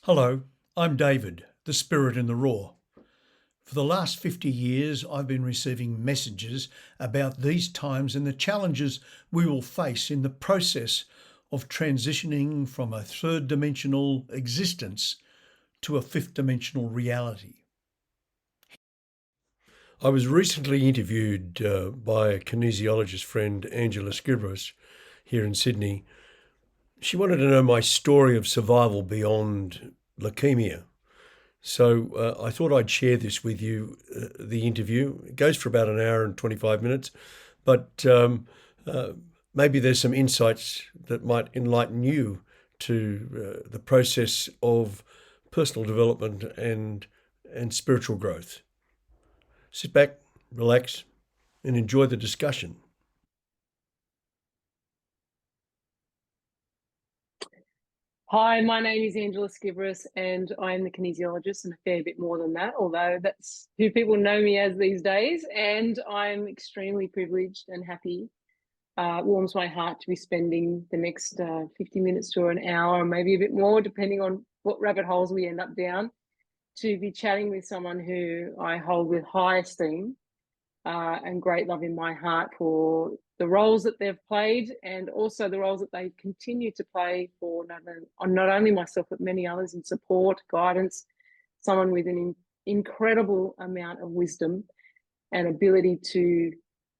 Hello, I'm David, the spirit in the raw. For the last 50 years, I've been receiving messages about these times and the challenges we will face in the process of transitioning from a third dimensional existence to a fifth dimensional reality. I was recently interviewed by a kinesiologist friend, Angela Skibros, here in Sydney. She wanted to know my story of survival beyond leukemia. So I thought I'd share this with you, the interview. It goes for about an hour and 25 minutes, but uh, maybe there's some insights that might enlighten you to the process of personal development and spiritual growth. Sit back, relax, and enjoy the discussion. Hi, my name is Angela Skibros, and I'm the kinesiologist and a fair bit more than that, although that's who people know me as these days. And I'm extremely privileged and happy. Warms my heart to be spending the next 50 minutes to an hour, or maybe a bit more, depending on what rabbit holes we end up down, to be chatting with someone who I hold with high esteem and great love in my heart for the roles that they've played and also the roles that they continue to play for not only myself but many others in support, guidance, someone with an incredible amount of wisdom and ability to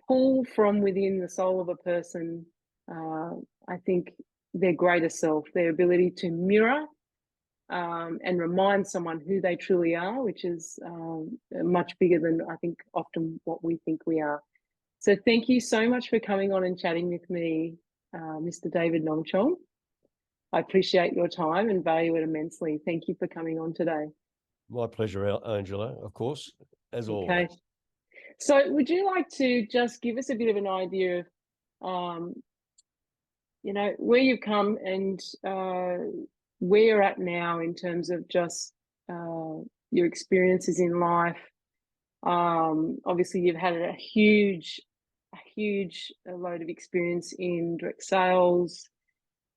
pull from within the soul of a person, I think, their greater self, their ability to mirror and remind someone who they truly are, which is much bigger than I think often what we think we are. So thank you so much for coming on and chatting with me, Mr. David Nomchong. I appreciate your time and value it immensely. Thank you for coming on today. My pleasure, Angela, of course, as Okay. always. So would you like to just give us a bit of an idea of, where you've come and where you're at now in terms of just your experiences in life? Obviously, you've had a huge load of experience in direct sales,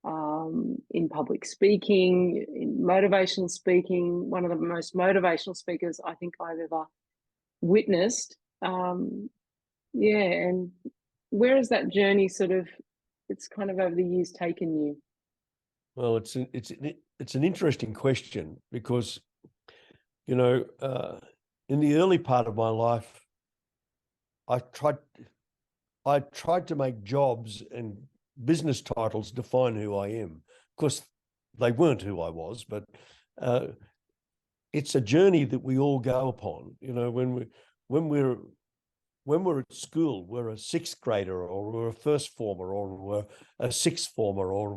in public speaking, in motivational speaking. One of the most motivational speakers I think I've ever witnessed. Yeah, and where has that journey it's kind of over the years taken you? Well, it's an interesting question because you know, in the early part of my life, I tried I tried to make jobs and business titles define who I am. Of course, they weren't who I was, but uh, it's a journey that we all go upon. You know, when we're when we're at school, we're a sixth grader, or we're a first former, or we're a sixth former, or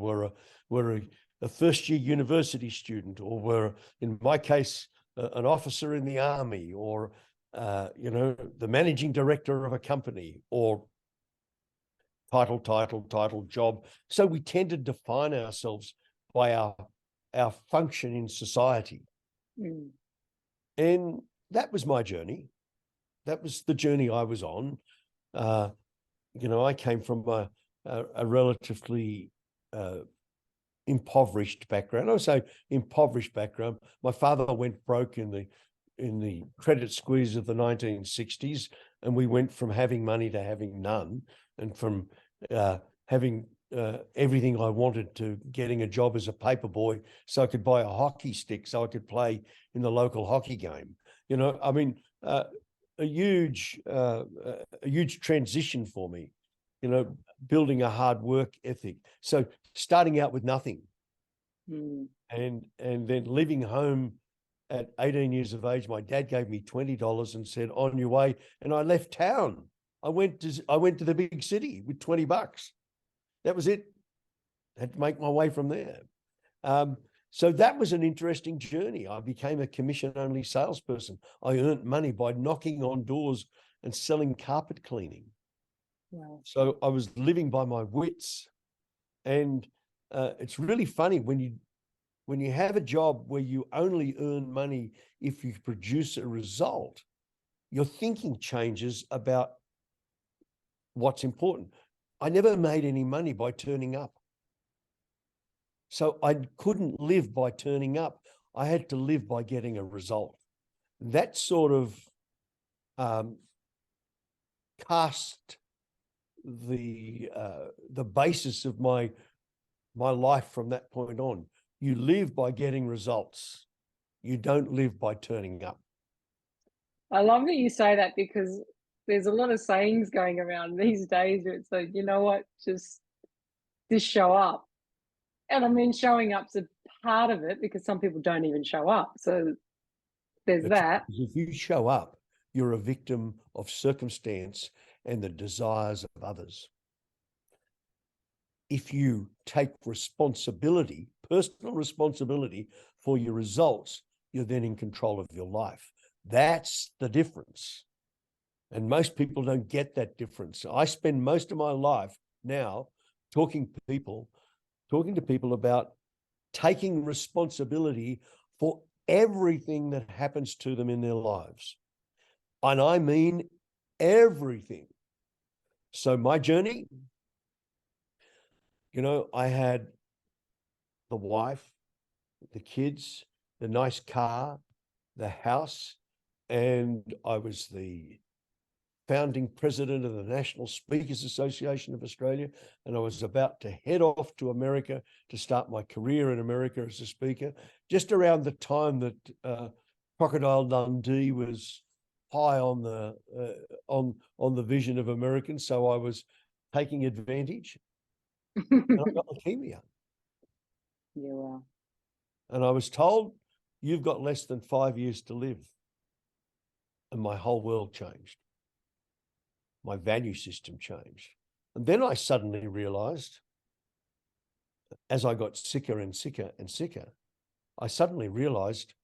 we're a first year university student, or we're, in my case, an officer in the army, or the managing director of a company, or title, job. So we tend to define ourselves by our function in society. Mm. And that was my journey. That was the journey I was on. I came from a relatively impoverished background. I would say impoverished background. My father went broke in the credit squeeze of the 1960s, and we went from having money to having none, and from having everything I wanted to getting a job as a paper boy so I could buy a hockey stick so I could play in the local hockey game. A huge transition for me, building a hard work ethic. So starting out with nothing, and then leaving home at 18 years of age. My dad gave me $20 and said, "On your way," and I left town. I went to the big city with $20. That was it. Had to make my way from there. So that was an interesting journey. I became a commission-only salesperson. I earned money by knocking on doors and selling carpet cleaning. Wow. So I was living by my wits. And it's really funny when you have a job where you only earn money if you produce a result, your thinking changes about what's important. I never made any money by turning up. So I couldn't live by turning up. I had to live by getting a result. That sort of cast the basis of my life from that point on. You live by getting results. You don't live by turning up. I love that you say that, because there's a lot of sayings going around these days where it's like, you know what, just show up. And I mean, showing up's a part of it, because some people don't even show up. So there's that. If you show up, you're a victim of circumstance and the desires of others. If you take responsibility, personal responsibility for your results, you're then in control of your life. That's the difference. And most people don't get that difference. I spend most of my life now talking to people about taking responsibility for everything that happens to them in their lives. And I mean everything. So my journey, I had the wife, the kids, the nice car, the house, and I was the founding president of the National Speakers Association of Australia, and I was about to head off to America to start my career in America as a speaker, just around the time that Crocodile Dundee was high on the vision of Americans. So I was taking advantage, and I got leukemia. Yeah, wow. And I was told, you've got less than 5 years to live. And my whole world changed. My value system changed. And then I suddenly realized, as I got sicker and sicker and sicker, I suddenly realized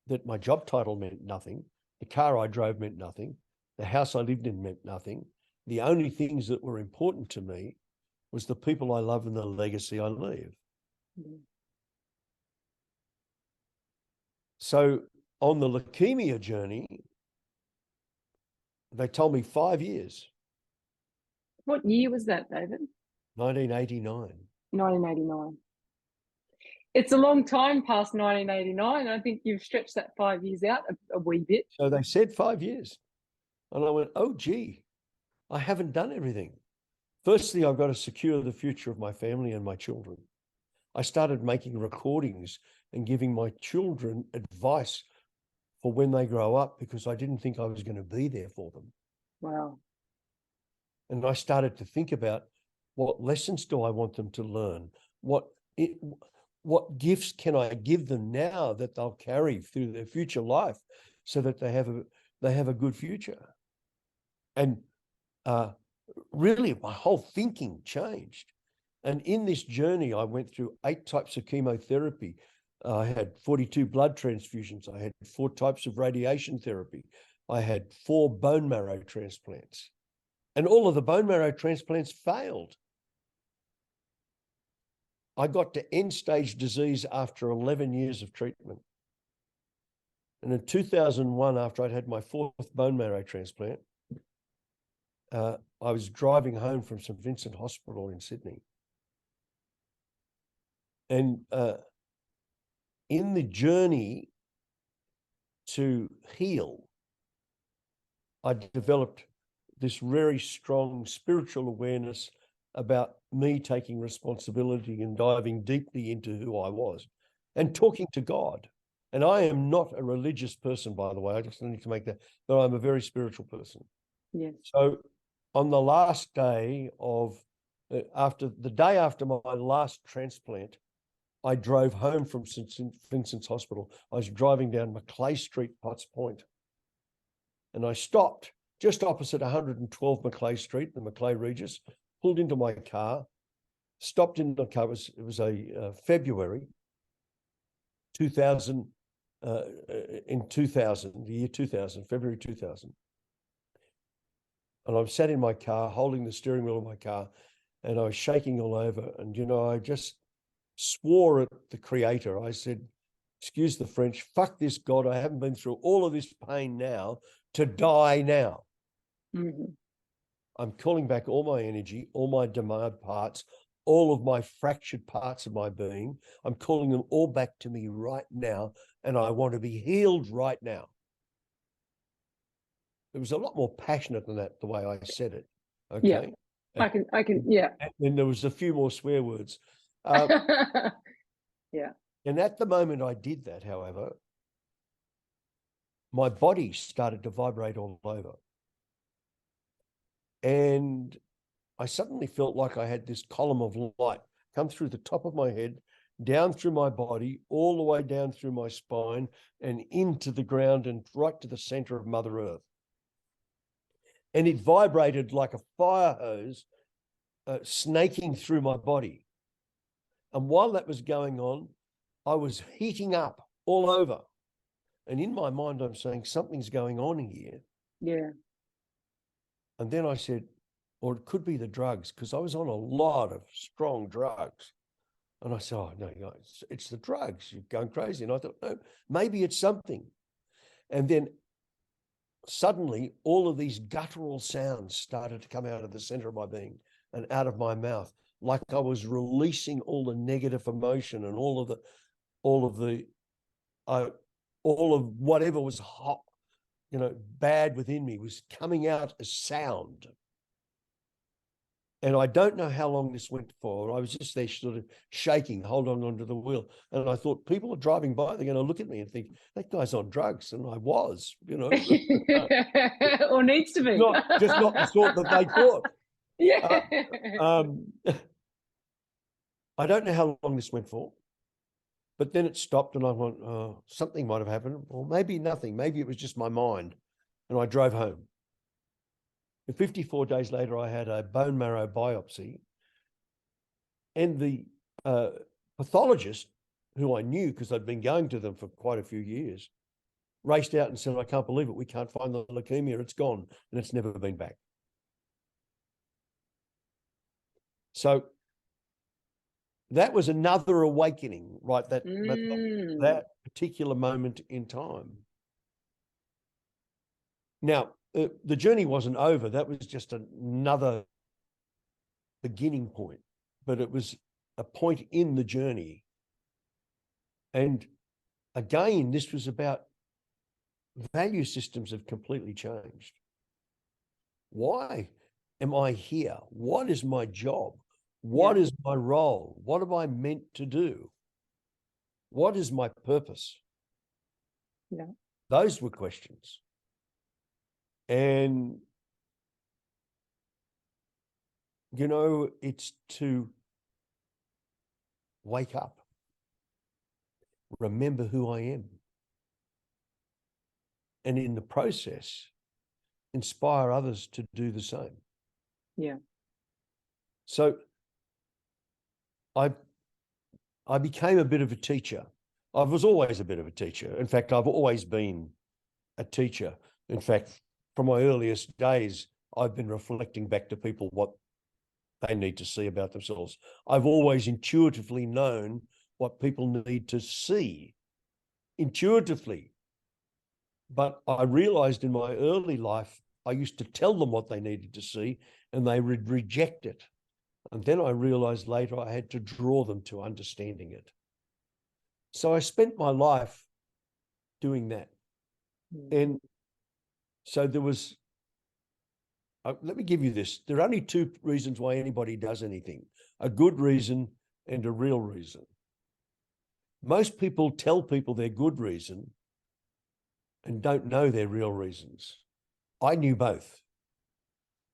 that my job title meant nothing. The car I drove meant nothing. The house I lived in meant nothing. The only things that were important to me was the people I love and the legacy I leave. Mm-hmm. So on the leukemia journey, they told me 5 years. What year was that, David? 1989. 1989. It's a long time past 1989. I think you've stretched that 5 years out a wee bit. So they said 5 years. And I went, oh, gee, I haven't done everything. Firstly, I've got to secure the future of my family and my children. I started making recordings and giving my children advice for when they grow up, because I didn't think I was going to be there for them. Wow. And I started to think about, what lessons do I want them to learn? What gifts can I give them now that they'll carry through their future life, so that they have a good future? And really, my whole thinking changed. And in this journey, I went through 8 types of chemotherapy. I had 42 blood transfusions. I had 4 types of radiation therapy. I had 4 bone marrow transplants. And all of the bone marrow transplants failed. I got to end-stage disease after 11 years of treatment. And in 2001, after I'd had my 4th bone marrow transplant, I was driving home from St. Vincent Hospital in Sydney. And in the journey to heal, I developed this very strong spiritual awareness about me taking responsibility and diving deeply into who I was and talking to God. And I am not a religious person, by the way. I just need to make that, but I'm a very spiritual person. Yes. So on the last day of, after my last transplant, I drove home from St. Vincent's Hospital. I was driving down Macleay Street, Potts Point, and I stopped just opposite 112 Macleay Street, the Macleay Regis, pulled into my car, stopped in the car. It was a February 2000, in 2000, the year 2000, February 2000. And I sat in my car, holding the steering wheel of my car, and I was shaking all over. And, I just swore at the creator. I said, excuse the French, fuck this God. I haven't been through all of this pain now to die now. Mm-hmm. I'm calling back all my energy, all my demand parts, all of my fractured parts of my being. I'm calling them all back to me right now, and I want to be healed right now. It was a lot more passionate than that, the way I said it. Okay. Yeah. I can, yeah. And then there was a few more swear words. Yeah. And at the moment I did that, however, my body started to vibrate all over. And I suddenly felt like I had this column of light come through the top of my head, down through my body, all the way down through my spine and into the ground and right to the center of Mother Earth. And it vibrated like a fire hose snaking through my body. And while that was going on, I was heating up all over. And in my mind, I'm saying something's going on here. Yeah. And then I said, or it could be the drugs, because I was on a lot of strong drugs. And I said, oh, no, it's the drugs. You're going crazy. And I thought, no, maybe it's something. And then suddenly all of these guttural sounds started to come out of the center of my being and out of my mouth, like I was releasing all the negative emotion and all of whatever was hot, bad within me was coming out as sound. And I don't know how long this went for. I was just there sort of shaking, holding onto the wheel. And I thought, people are driving by, they're going to look at me and think, that guy's on drugs. And I was, Or needs to be. just not the sort that they thought. Yeah. I don't know how long this went for, but then it stopped and I went, oh, something might have happened, or maybe nothing. Maybe it was just my mind. And I drove home. And 54 days later, I had a bone marrow biopsy, and the pathologist, who I knew because I'd been going to them for quite a few years, raced out and said, I can't believe it. We can't find the leukemia. It's gone, and it's never been back. So that was another awakening, right? That particular moment in time. Now, the journey wasn't over. That was just another beginning point, but it was a point in the journey. And again, this was about value systems have completely changed. Why am I here? What is my job? What is my role? What am I meant to do? What is my purpose? Yeah. Those were questions. And, it's to wake up, remember who I am, and in the process, inspire others to do the same. Yeah. So I became a bit of a teacher. I was always a bit of a teacher. In fact, I've always been a teacher. In fact, from my earliest days, I've been reflecting back to people what they need to see about themselves. I've always intuitively known what people need to see, intuitively. But I realized in my early life, I used to tell them what they needed to see and they would reject it. And then I realized later I had to draw them to understanding it. So I spent my life doing that. And so there was, let me give you this. There are only two reasons why anybody does anything: a good reason and a real reason. Most people tell people their good reason and don't know their real reasons. I knew both.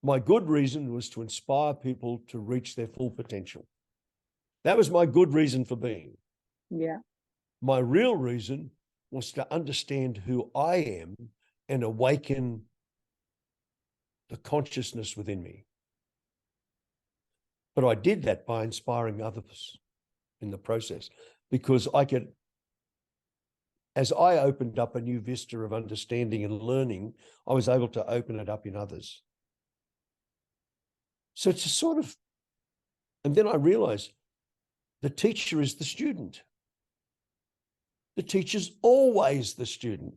My good reason was to inspire people to reach their full potential. That was my good reason for being. Yeah. My real reason was to understand who I am and awaken the consciousness within me. But I did that by inspiring others in the process, because as I opened up a new vista of understanding and learning, I was able to open it up in others. So it's a sort of, and then I realized the teacher is the student. The teacher's always the student.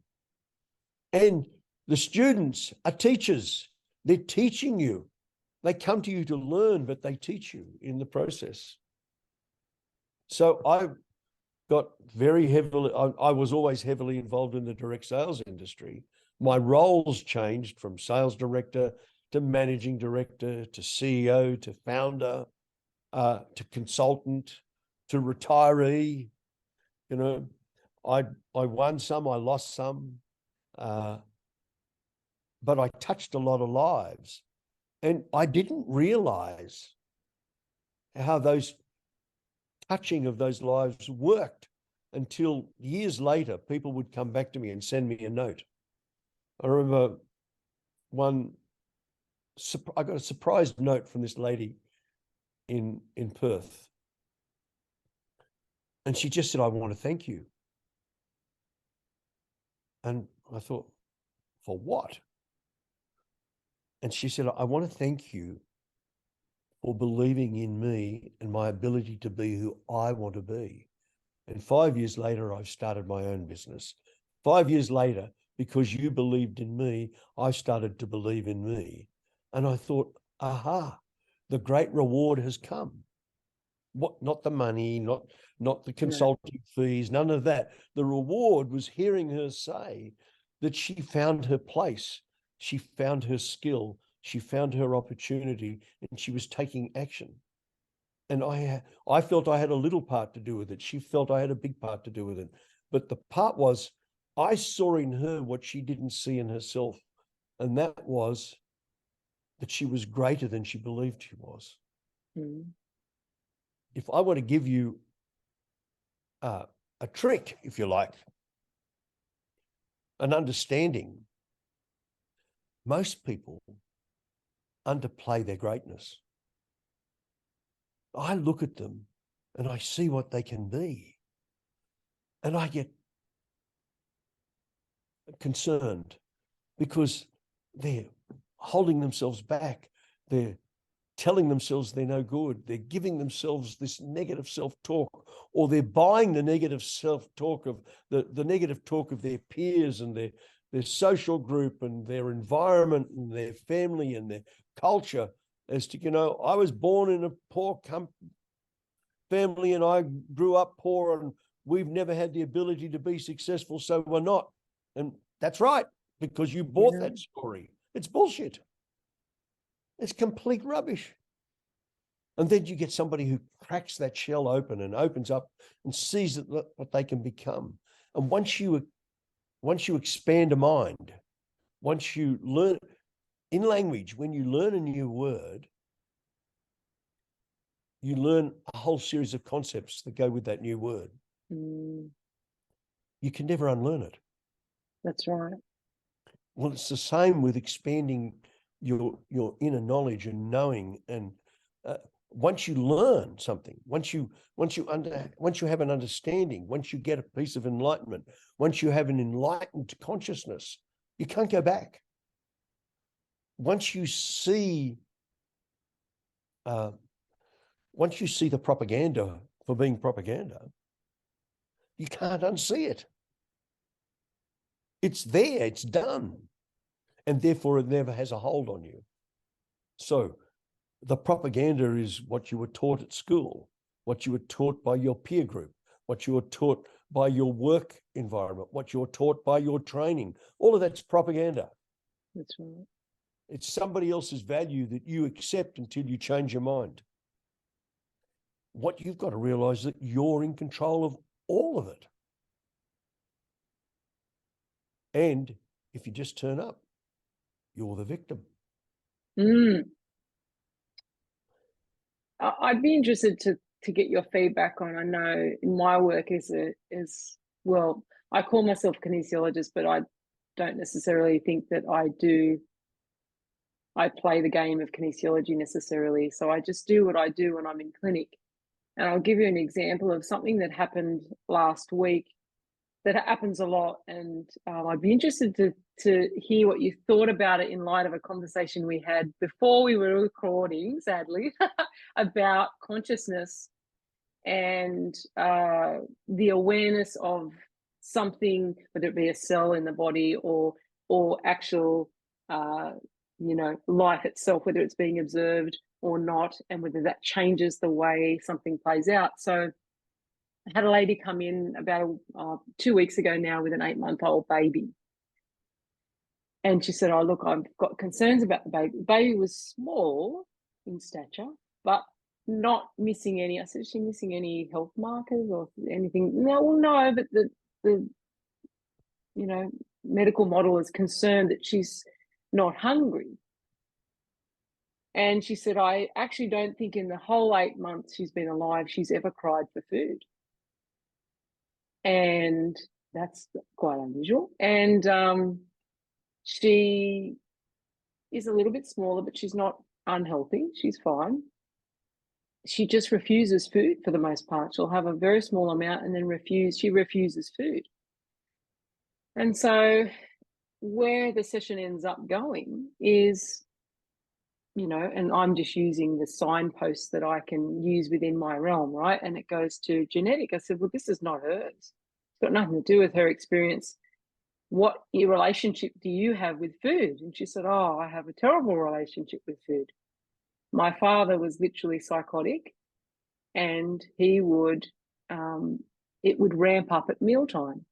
And the students are teachers. They're teaching you. They come to you to learn, but they teach you in the process. So I got very heavily, I was always heavily involved in the direct sales industry. My roles changed from sales director to managing director to CEO to founder to consultant to retiree. You know, I won some, I lost some, but I touched a lot of lives. And I didn't realize how those touching of those lives worked until years later, people would come back to me and send me a note. I remember I got a surprise note from this lady in Perth. And she just said, "I want to thank you." And I thought, for what? And she said, "I want to thank you for believing in me and my ability to be who I want to be." And 5 years later, I've started my own business. 5 years later, because you believed in me, I started to believe in me. And I thought, aha, the great reward has come. What? Not the money, not the consulting fees, none of that. The reward was hearing her say that she found her place, she found her skill, she found her opportunity, and she was taking action. And I felt I had a little part to do with it. She felt I had a big part to do with it. But the part was, I saw in her what she didn't see in herself. And that was that she was greater than she believed she was. Mm. If I were to give you a trick, if you like, an understanding, most people underplay their greatness. I look at them and I see what they can be. And I get concerned because they're holding themselves back. They're telling themselves they're no good. They're giving themselves this negative self-talk, or they're buying the negative self-talk of the negative talk of their peers and their social group and their environment and their family and their culture as to, I was born in a poor family and I grew up poor and we've never had the ability to be successful, so we're not. And that's right, because you bought that story. It's bullshit. It's complete rubbish. And then you get somebody who cracks that shell open and opens up and sees what they can become. And once you expand a mind, once you learn in language, when you learn a new word, you learn a whole series of concepts that go with that new word. Mm. You can never unlearn it. That's right. Well, it's the same with expanding your inner knowledge and knowing. And once you learn something, once you have an understanding, once you get a piece of enlightenment, once you have an enlightened consciousness, you can't go back. Once you see the propaganda for being propaganda, you can't unsee it. It's there, it's done. And therefore it never has a hold on you. So the propaganda is what you were taught at school, what you were taught by your peer group, what you were taught by your work environment, what you're taught by your training. All of that's propaganda. That's right. It's somebody else's value that you accept until you change your mind. What you've got to realize is that you're in control of all of it. And if you just turn up, you're the victim. Mm. I'd be interested to get your feedback on. I know in my work as well, I call myself a kinesiologist, but I don't necessarily think that I play the game of kinesiology necessarily. So I just do what I do when I'm in clinic. And I'll give you an example of something that happened last week that happens a lot. And I'd be interested to hear what you thought about it in light of a conversation we had before we were recording, sadly, about consciousness and the awareness of something, whether it be a cell in the body or actual life itself, whether it's being observed or not, and whether that changes the way something plays out. So I had a lady come in about 2 weeks ago now with an 8-month-old baby. And she said, oh, look, I've got concerns about the baby. The baby was small in stature, but not missing any. I said, is she missing any health markers or anything? No, well, no, but the medical model is concerned that she's not hungry. And she said, I actually don't think in the whole 8 months she's been alive, she's ever cried for food. And that's quite unusual. And she is a little bit smaller, but she's not unhealthy. She's fine. She just refuses food for the most part. She'll have a very small amount and then she refuses food. And so where the session ends up going is, and I'm just using the signposts that I can use within my realm, right? And it goes to genetic. I said, well, this is not hers. It's got nothing to do with her experience. What relationship do you have with food? And she said, oh, I have a terrible relationship with food. My father was literally psychotic, and he would, it would ramp up at mealtime.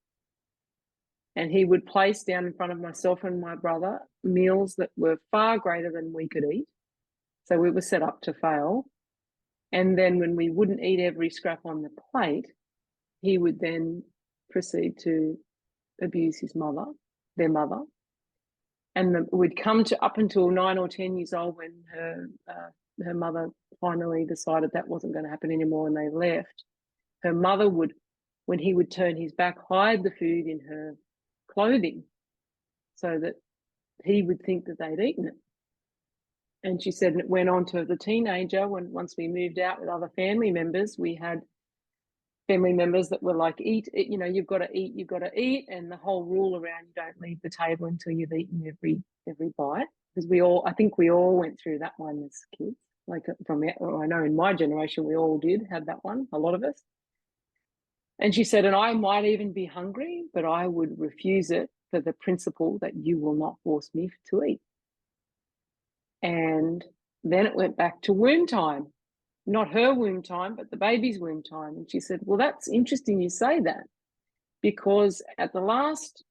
And he would place down in front of myself and my brother meals that were far greater than we could eat. So we were set up to fail. And then when we wouldn't eat every scrap on the plate, he would then proceed to abuse their mother. And we'd come to up until 9 or 10 years old when her mother finally decided that wasn't going to happen anymore and they left. Her mother would, when he would turn his back, hide the food in her clothing so that he would think that they'd eaten it. And she said it went on to the teenager once we moved out with other family members, we had family members that were like, eat, you've got to eat. And the whole rule around you don't leave the table until you've eaten every bite. Because I think we all went through that one as kids. Like I know in my generation, we all did have that one, a lot of us. And she said, and I might even be hungry, but I would refuse it for the principle that you will not force me to eat. And then it went back to womb time. Not her womb time, but the baby's womb time. And she said, well, that's interesting you say that, because at the last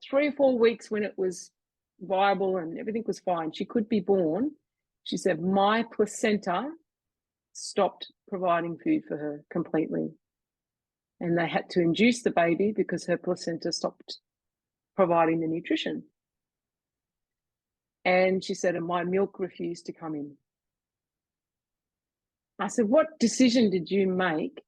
3 or 4 weeks when it was viable and everything was fine, she could be born. She said, my placenta stopped providing food for her completely. And they had to induce the baby because her placenta stopped providing the nutrition. And she said, and my milk refused to come in. I said, what decision did you make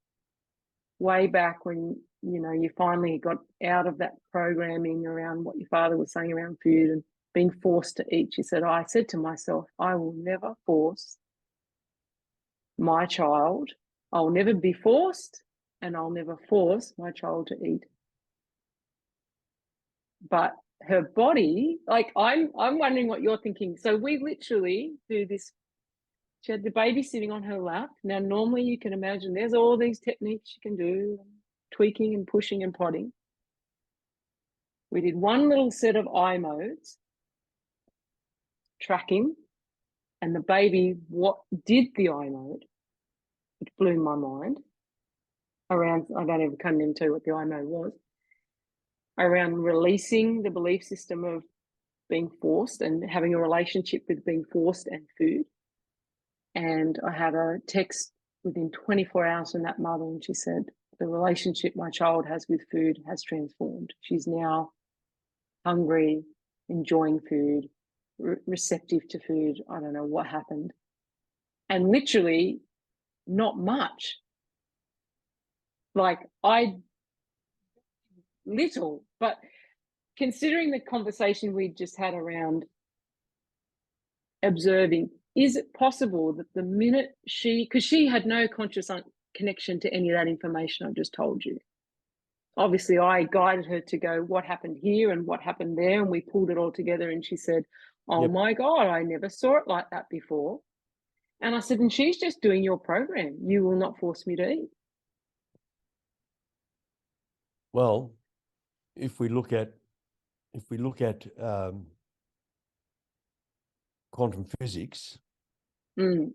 way back when, you finally got out of that programming around what your father was saying around food and being forced to eat? She said, I said to myself, I will never force my child. I'll never be forced, and I'll never force my child to eat. But her body, like I'm wondering what you're thinking. So we literally do this. She had the baby sitting on her lap. Now, normally you can imagine there's all these techniques you can do, tweaking and pushing and prodding. We did one little set of eye modes, tracking, and the baby did the eye mode, which blew my mind. I couldn't even tell you what the eye mode was. Around releasing the belief system of being forced and having a relationship with being forced and food. And I had a text within 24 hours from that mother, and she said, the relationship my child has with food has transformed. She's now hungry, enjoying food, receptive to food. I don't know what happened. And literally not much. Like little, but considering the conversation we just had around observing, is it possible that the minute because she had no conscious connection to any of that information I've just told you. Obviously, I guided her to go, what happened here and what happened there, and we pulled it all together, and she said, oh, yep. My God, I never saw it like that before. And I said, and she's just doing your program. You will not force me to eat. Well, if we look at quantum physics, Mm.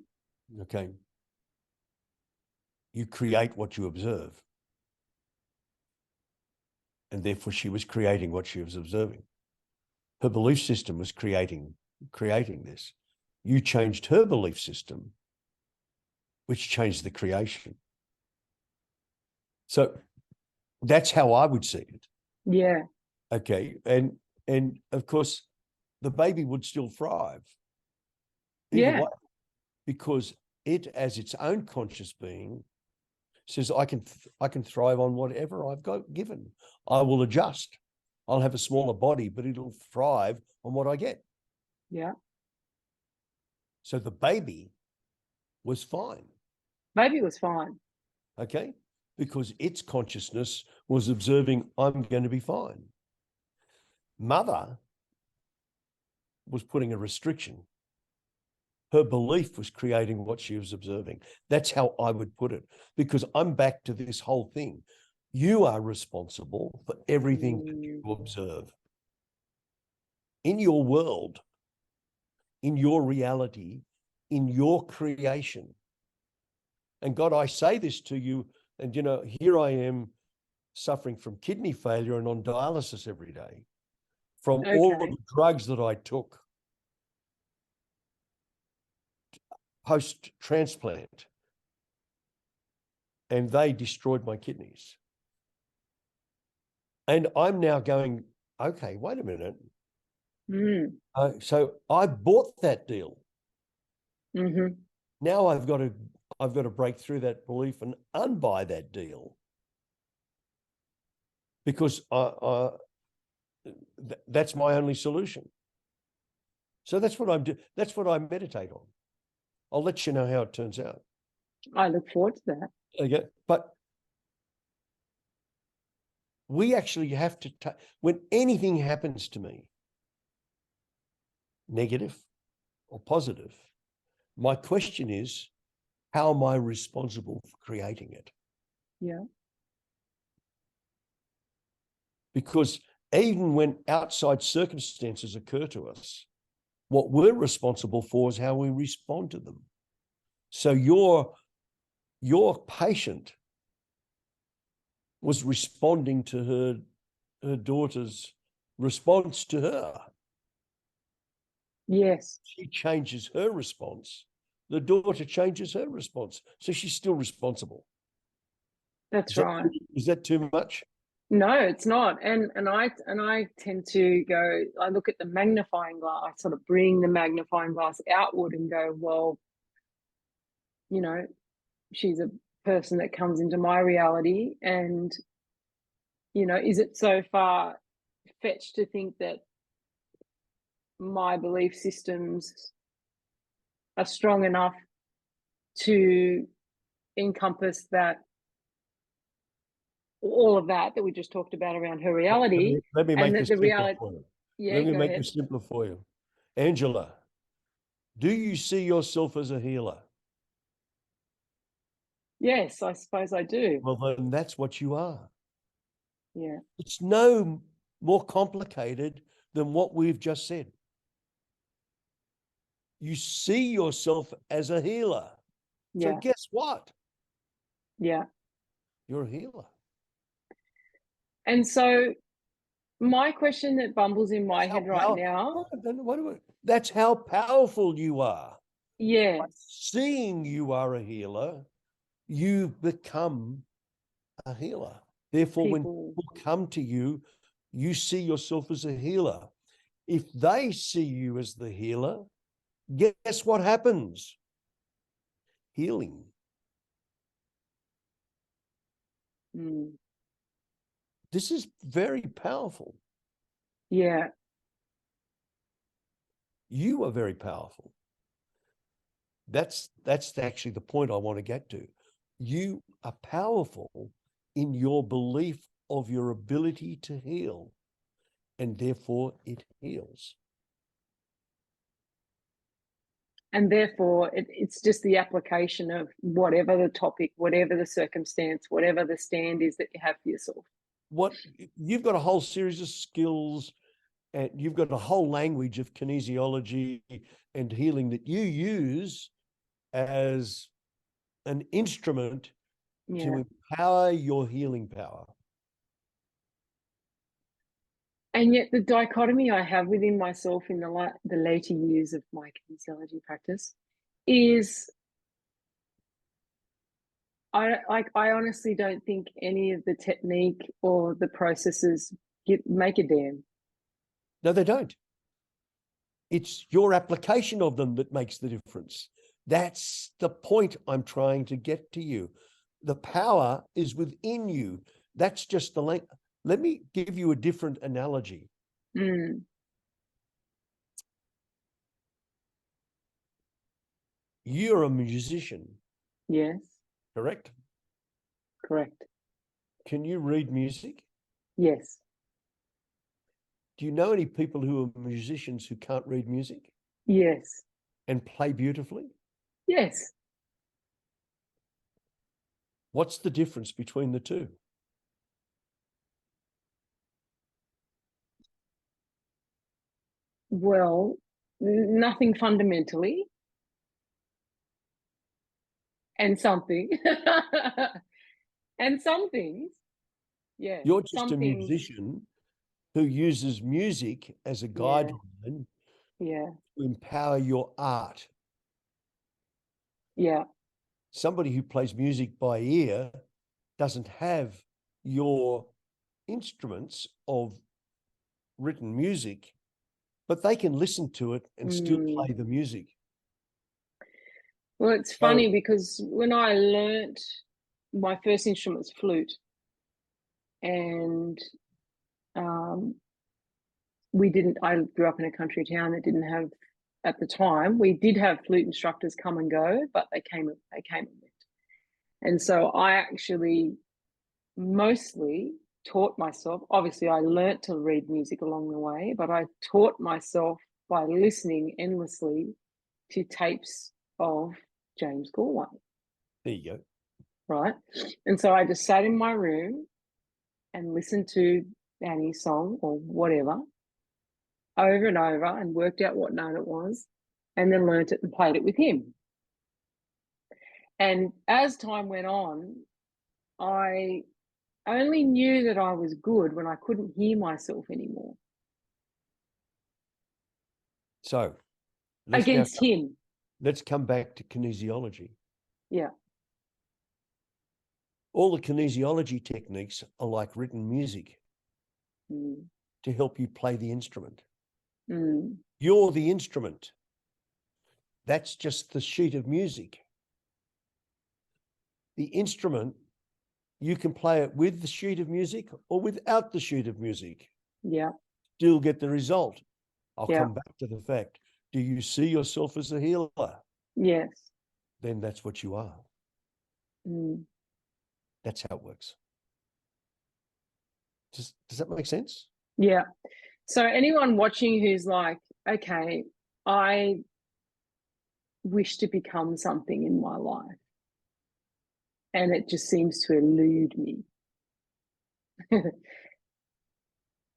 okay, you create what you observe. And therefore she was creating what she was observing. Her belief system was creating this. You changed her belief system, which changed the creation. So that's how I would see it. Yeah. Okay. And of course, the baby would still thrive either way, because it, as its own conscious being, says, I can thrive on whatever I've got given. I will adjust. I'll have a smaller body, but it'll thrive on what I get. Yeah. So the baby was fine. Baby was fine. Okay. Because its consciousness was observing, I'm going to be fine. Mother was putting a restriction. Her belief was creating what she was observing. That's how I would put it, because I'm back to this whole thing. You are responsible for everything that you observe in your world, in your reality, in your creation. And God, I say this to you, and here I am suffering from kidney failure and on dialysis every day from all of the drugs that I took post-transplant, and they destroyed my kidneys. And I'm now going, okay, wait a minute. So I bought that deal. Mm-hmm. Now I've got to break through that belief and unbuy that deal, because that's my only solution. So that's what I'm doing. That's what I meditate on. I'll let you know how it turns out. I look forward to that. Okay, but we actually have to, when anything happens to me, negative or positive, my question is, how am I responsible for creating it? Yeah. Because even when outside circumstances occur to us, what we're responsible for is how we respond to them. So your patient was responding to her daughter's response to her. Yes. She changes her response. The daughter changes her response. So she's still responsible. That's right. Is that too much? No, it's not. And I tend to go, I look at the magnifying glass, I sort of bring the magnifying glass outward and go, well, she's a person that comes into my reality, and is it so far fetched to think that my belief systems are strong enough to encompass that, all of that we just talked about around her reality? Let me make this simpler for you. Yeah, Let me go make ahead. this simpler for you. Angela, do you see yourself as a healer? Yes, I suppose I do. Well, then that's what you are. Yeah. It's no more complicated than what we've just said. You see yourself as a healer. So Yeah. guess what? Yeah. You're a healer. And so my question that bumbles in my head right now. That's how powerful you are. Yes. By seeing you are a healer, you become a healer. Therefore, when people come to you, you see yourself as a healer. If they see you as the healer, guess what happens? Healing. This is very powerful. Yeah. You are very powerful. That's actually the point I want to get to. You are powerful in your belief of your ability to heal, and therefore it heals. And therefore, it's just the application of whatever the topic, whatever the circumstance, whatever the stand is that you have for yourself. You've got a whole series of skills And you've got a whole language of kinesiology and healing that you use as an instrument to empower your healing power. And yet the dichotomy I have within myself in the later years of my kinesiology practice is I honestly don't think any of the technique or the processes make a damn. No, they don't. It's your application of them that makes the difference. That's the point I'm trying to get to you. The power is within you. That's just the length. Let me give you a different analogy. Mm. You're a musician. Yes. Correct? Correct. Can you read music? Yes. Do you know any people who are musicians who can't read music? Yes. And play beautifully? Yes. What's the difference between the two? Well, nothing fundamentally. And something. And some things. Yeah. You're just Some a things. musician who uses music as a guideline to empower your art. Yeah. Somebody who plays music by ear doesn't have your instruments of written music, but they can listen to it and still play the music. Well, it's funny because when I learnt, my first instrument was flute, and I grew up in a country town that didn't have, at the time, we did have flute instructors come and go, but they came and went. And so I actually mostly taught myself. Obviously, I learnt to read music along the way, but I taught myself by listening endlessly to tapes of James Galway. There you go. Right. And so I just sat in my room and listened to Annie's song or whatever over and over and worked out what note it was, and then learnt it and played it with him. And as time went on, I only knew that I was good when I couldn't hear myself anymore. So against him. Let's come back to kinesiology. Yeah. All the kinesiology techniques are like written music to help you play the instrument. You're the instrument. That's just the sheet of music. The instrument, you can play it with the sheet of music or without the sheet of music. Yeah. Still get the result. I'll come back to the fact. Do you see yourself as a healer? Yes. Then that's what you are. That's how it works. Does that make sense? Yeah. So anyone watching who's like, okay, I wish to become something in my life, and it just seems to elude me.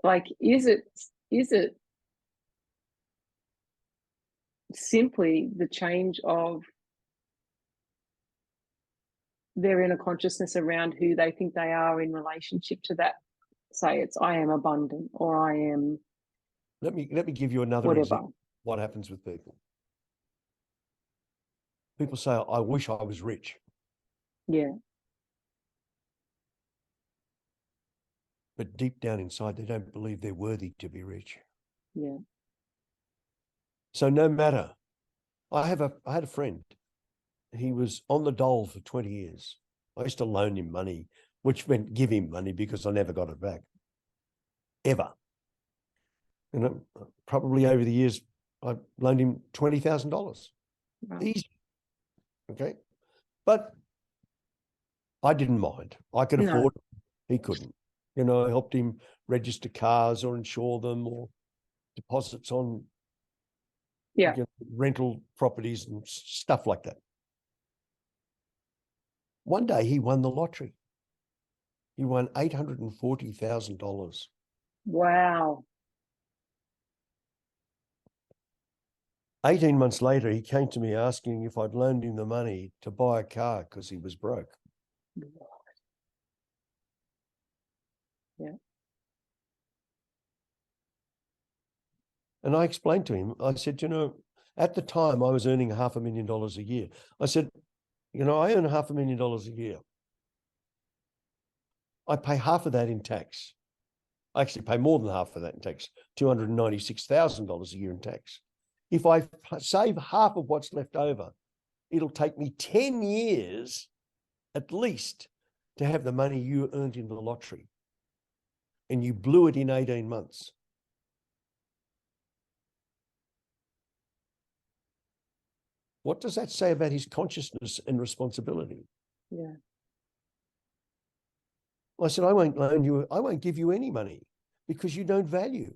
Like, is it simply the change of their inner consciousness around who they think they are in relationship to that? Say it's I am abundant, or I am. Let me give you another example. What happens with people? People say, I wish I was rich. Yeah. But deep down inside, they don't believe they're worthy to be rich. Yeah. So no matter, I had a friend. He was on the dole for 20 years. I used to loan him money, which meant give him money because I never got it back. Ever. You know, probably over the years, I loaned him $20,000. Right. Easy. Okay. But I didn't mind. I could afford it. He couldn't. You know, I helped him register cars or insure them or deposits on rental properties and stuff like that. One day he won the lottery. He won $840,000. Wow. 18 months later, he came to me asking if I'd loaned him the money to buy a car because he was broke. Yeah. And I explained to him, I said, you know, at the time I was earning $500,000 a year. I said, you know, I earn $500,000 a year. I pay half of that in tax. I actually pay more than half of that in tax, $296,000 a year in tax. If I save half of what's left over, it'll take me 10 years at least to have the money you earned in the lottery. And you blew it in 18 months. What does that say about his consciousness and responsibility? Yeah. I said, I won't loan you, I won't give you any money because you don't value.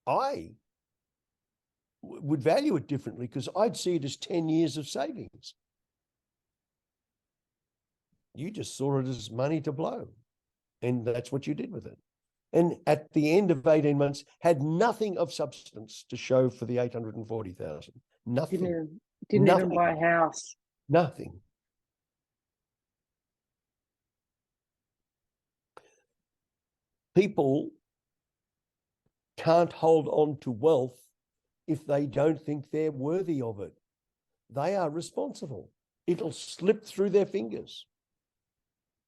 I would value it differently because I'd see it as 10 years of savings. You just saw it as money to blow. And that's what you did with it. And at the end of 18 months, had nothing of substance to show for the 840,000. Nothing. Didn't even buy a house. Nothing. People can't hold on to wealth if they don't think they're worthy of it. They are responsible. It'll slip through their fingers.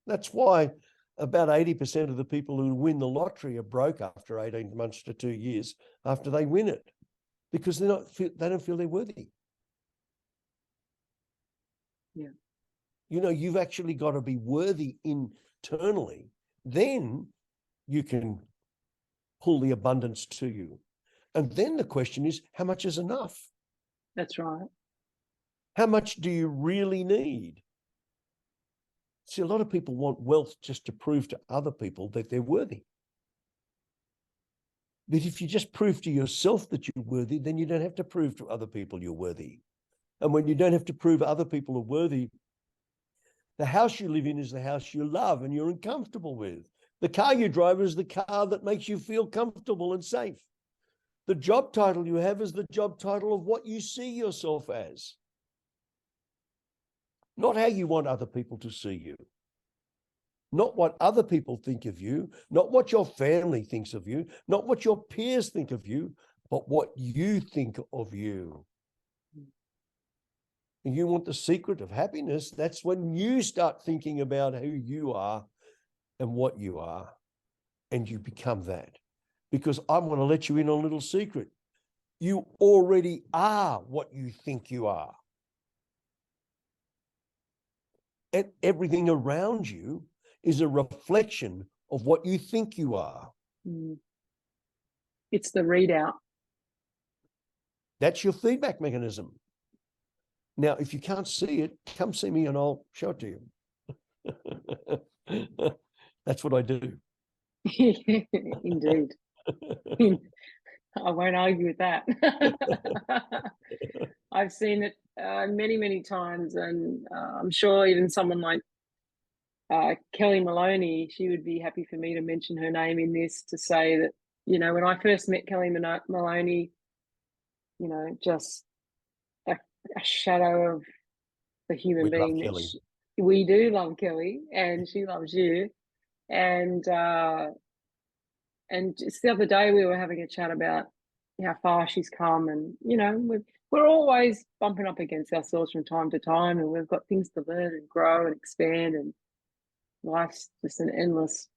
That's why about 80% of the people who win the lottery are broke after 18 months to 2 years after they win it, because they don't feel they're worthy. Yeah. You know, you've actually got to be worthy internally. Then you can pull the abundance to you. And then the question is, how much is enough? That's right. How much do you really need? See, a lot of people want wealth just to prove to other people that they're worthy. But if you just prove to yourself that you're worthy, then you don't have to prove to other people you're worthy. And when you don't have to prove other people are worthy, the house you live in is the house you love and you're comfortable with. The car you drive is the car that makes you feel comfortable and safe. The job title you have is the job title of what you see yourself as, not how you want other people to see you, not what other people think of you, not what your family thinks of you, not what your peers think of you, but what you think of you. And you want the secret of happiness, that's when you start thinking about who you are and what you are, and you become that. Because I want to let you in on a little secret. You already are what you think you are. And everything around you is a reflection of what you think you are. It's the readout. That's your feedback mechanism. Now, if you can't see it, come see me and I'll show it to you. That's what I do. Indeed. I won't argue with that. I've seen it many, many times, and I'm sure even someone like Kelly Maloney, she would be happy for me to mention her name in this, to say that, you know, when I first met Kelly Maloney, you know, just a shadow of the human We love being that Kelly. we do love Kelly, and she loves you. And just the other day we were having a chat about how far she's come, and you know, we're always bumping up against ourselves from time to time, and we've got things to learn and grow and expand, and life's just an endless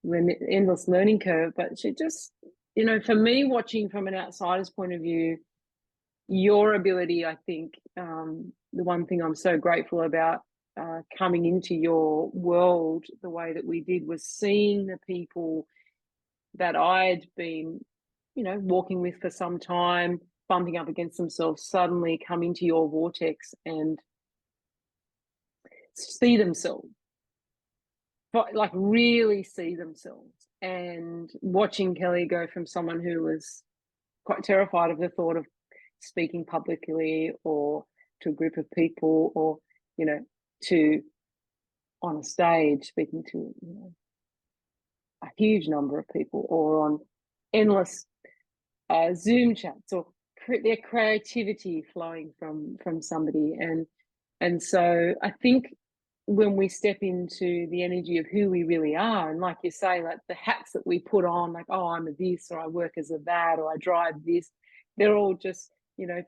learning curve. But she just, you know, for me, watching from an outsider's point of view, your ability, I think, the one thing I'm so grateful about coming into your world the way that we did was seeing the people that I'd been, you know, walking with for some time, bumping up against themselves, suddenly come into your vortex and see themselves, but like really see themselves. And watching Kelly go from someone who was quite terrified of the thought of speaking publicly or to a group of people, or, you know, to on a stage speaking to, you know, a huge number of people, or on endless Zoom chats or their creativity flowing from somebody. And so I think when we step into the energy of who we really are, and like you say, like the hats that we put on, like, oh, I'm a this, or I work as a that, or I drive this, they're all just,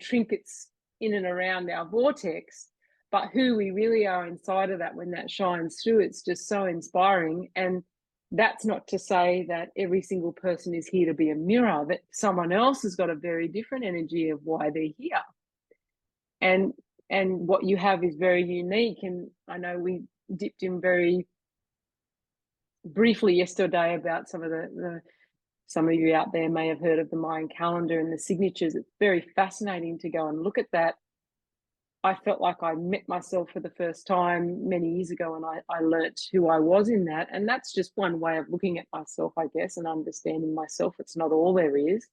trinkets in and around our vortex. But who we really are inside of that, when that shines through, it's just so inspiring. And that's not to say that every single person is here to be a mirror, that someone else has got a very different energy of why they're here. And what you have is very unique. And I know we dipped in very briefly yesterday about some of some of you out there may have heard of the Mayan calendar and the signatures. It's very fascinating to go and look at that. I felt like I met myself for the first time many years ago, and I learnt who I was in that. And that's just one way of looking at myself, I guess, and understanding myself. It's not all there is.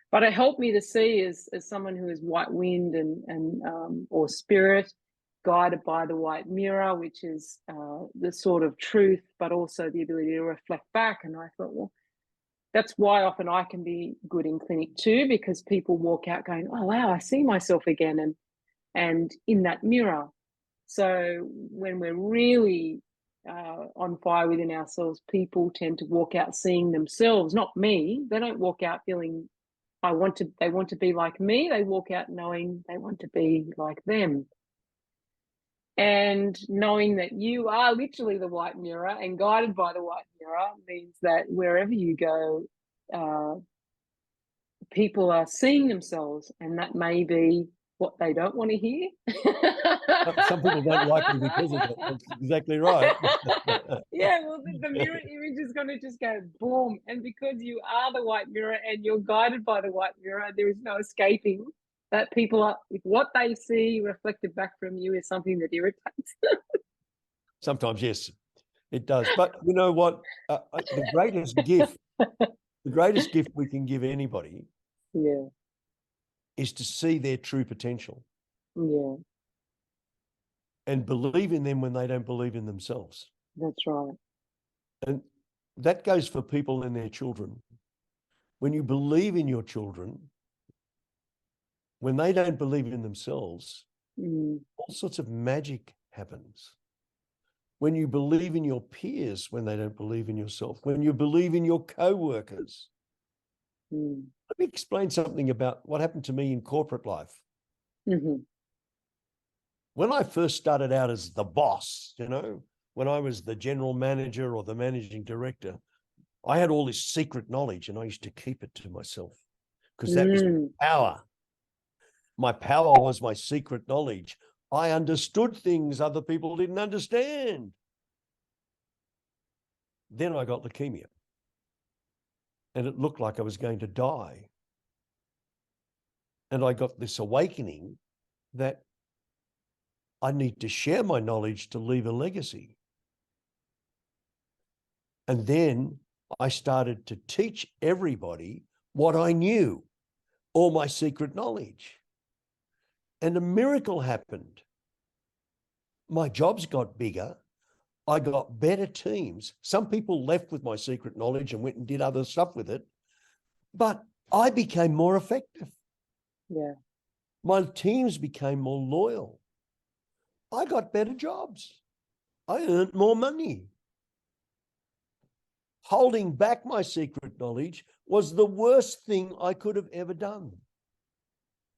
But it helped me to see, as someone who is white wind and or spirit, guided by the white mirror, which is the sort of truth, but also the ability to reflect back. And I thought, well, that's why often I can be good in clinic too, because people walk out going, oh, wow, I see myself again. And in that mirror. So when we're really on fire within ourselves, people tend to walk out seeing themselves, not me. They don't walk out feeling they want to be like me. They walk out knowing they want to be like them. And knowing that you are literally the white mirror and guided by the white mirror means that wherever you go, people are seeing themselves, and that may be what they don't want to hear. Some people don't like me because of that. That's exactly right. Yeah, well, the mirror image is going to just go boom. And because you are the white mirror and you're guided by the white mirror, there is no escaping that. People are, if what they see reflected back from you is something that irritates. Sometimes, yes, it does. But you know what? The greatest gift we can give anybody, Yeah, is to see their true potential yeah, and believe in them when they don't believe in themselves. that's right. And that goes for people and their children. When you believe in your children, when they don't believe in themselves, all sorts of magic happens. When you believe in your peers, when they don't believe in yourself, when you believe in your co-workers. Let me explain something about what happened to me in corporate life. When I first started out as the boss, when I was the general manager or the managing director, I had all this secret knowledge and I used to keep it to myself because that was power. My power was my secret knowledge. I understood things other people didn't understand. Then I got leukemia and it looked like I was going to die. And I got this awakening that I need to share my knowledge to leave a legacy. And then I started to teach everybody what I knew, all my secret knowledge. And a miracle happened. My jobs got bigger. I got better teams. Some people left with my secret knowledge and went and did other stuff with it, but I became more effective. Yeah. My teams became more loyal. I got better jobs. I earned more money. Holding back my secret knowledge was the worst thing I could have ever done.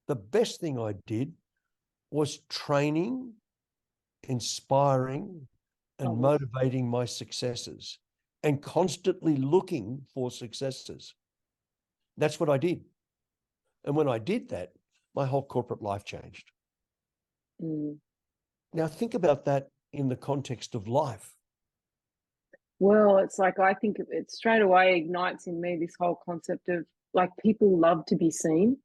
The best thing I did was training, inspiring, and motivating my successors and constantly looking for successes. That's what I did. And when I did that, my whole corporate life changed. Now think about that in the context of life. Well, it's like, I think it straight away ignites in me this whole concept of, like, people love to be seen.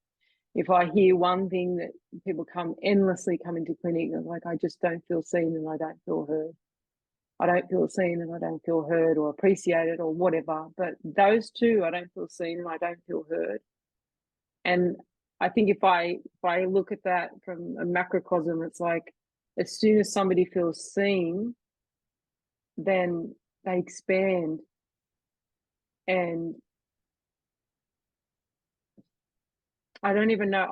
If I hear one thing that people endlessly come into clinic, and like, I just don't feel seen and I don't feel heard. I don't feel seen and I don't feel heard or appreciated or whatever. But those two, I don't feel seen and I don't feel heard. And I think if I look at that from a macrocosm, it's like, as soon as somebody feels seen, then they expand. And I don't even know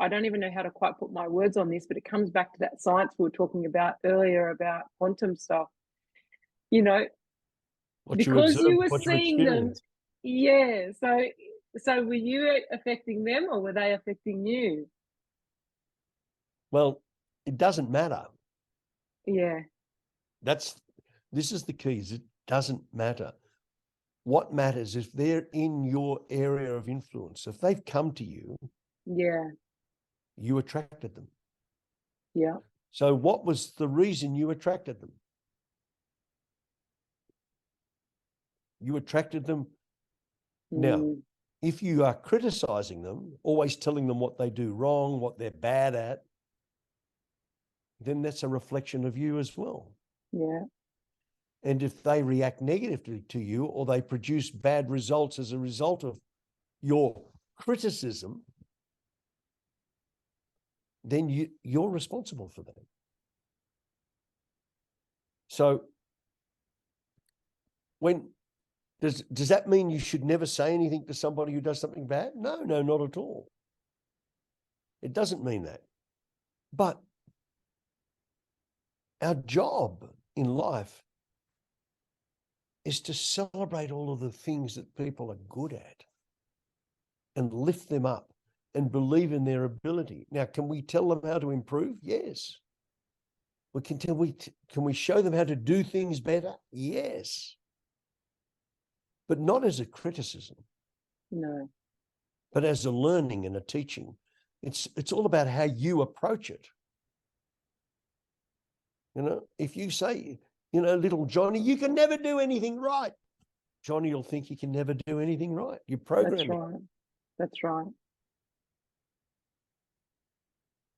how to quite put my words on this, but it comes back to that science we were talking about earlier about quantum stuff. You know, What you because observe, you were what you seeing them, experience. yeah. So were you affecting them or were they affecting you? Well, it doesn't matter. Yeah. This is the keys. It doesn't matter. What matters if they're in your area of influence. If they've come to you, Yeah. you attracted them. Yeah. So what was the reason you attracted them? You attracted them. Now, if you are criticizing them, always telling them what they do wrong, what they're bad at, then that's a reflection of you as well. Yeah. And if they react negatively to you or they produce bad results as a result of your criticism, then you're responsible for that. So does that mean you should never say anything to somebody who does something bad? No, not at all. It doesn't mean that. But our job in life is to celebrate all of the things that people are good at and lift them up and believe in their ability. Now, can we tell them how to improve? Yes. Can we show them how to do things better? Yes. But not as a criticism. No. But as a learning and a teaching. It's all about how you approach it. You know, if you say, little Johnny, you can never do anything right. Johnny will think he can never do anything right. You're programming. That's right. That's right.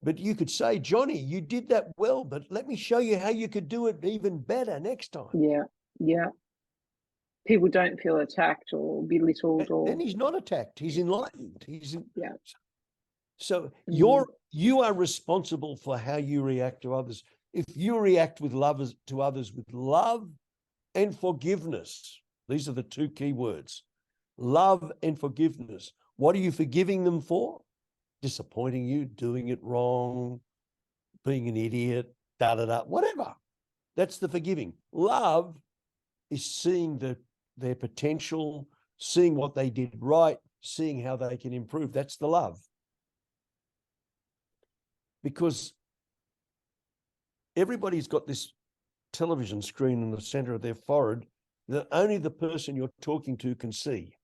But you could say, Johnny, you did that well, but let me show you how you could do it even better next time. Yeah. Yeah. People don't feel attacked or belittled or. Then he's not attacked. He's enlightened. Yeah. So you are responsible for how you react to others. If you react to others with love and forgiveness, these are the two key words, love and forgiveness. What are you forgiving them for? Disappointing you, doing it wrong, being an idiot, whatever. That's the forgiving. Love is seeing their potential, seeing what they did right, seeing how they can improve. That's the love. Because everybody's got this television screen in the center of their forehead that only the person you're talking to can see.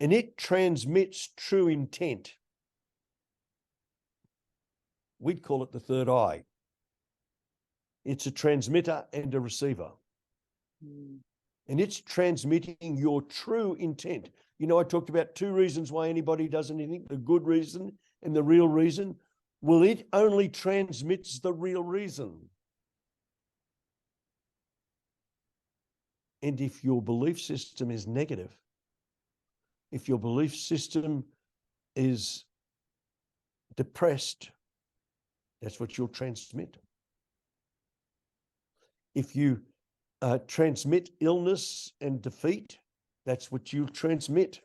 And it transmits true intent. We'd call it the third eye. It's a transmitter and a receiver. And it's transmitting your true intent. I talked about two reasons why anybody does anything, the good reason and the real reason. Well, it only transmits the real reason. And if your belief system is negative, if your belief system is depressed, that's what you'll transmit. If you transmit illness and defeat, that's what you'll transmit.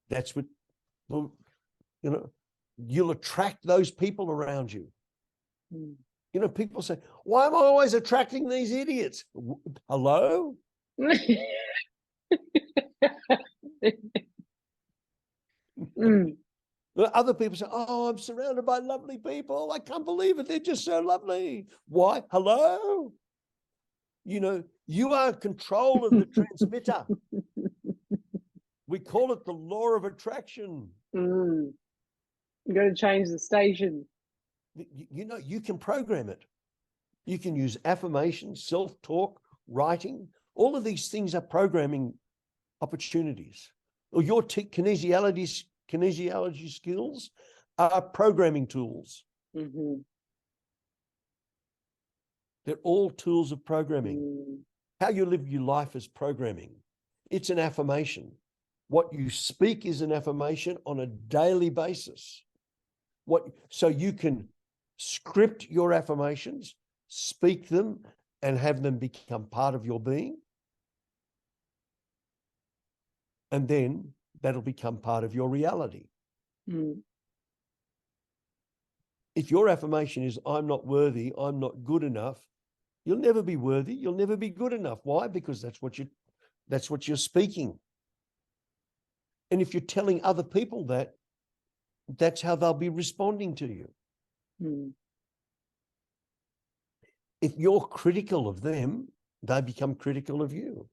That's what, you'll attract those people around you. People say, why am I always attracting these idiots? Hello? Other people say, oh, I'm surrounded by lovely people. I can't believe it. They're just so lovely. Why? Hello? You are in control of the transmitter. We call it the law of attraction. You got to change the station. You can program it. You can use affirmations, self-talk, writing. All of these things are programming opportunities. Or your kinesiology skills are programming tools. They're all tools of programming. How you live your life is programming. It's an affirmation. What you speak is an affirmation on a daily basis. So you can script your affirmations, speak them, and have them become part of your being. And then that'll become part of your reality. Mm. If your affirmation is, I'm not worthy, I'm not good enough, you'll never be worthy, you'll never be good enough. Why? Because that's what you're speaking. And if you're telling other people that, that's how they'll be responding to you. Mm. If you're critical of them, they become critical of you.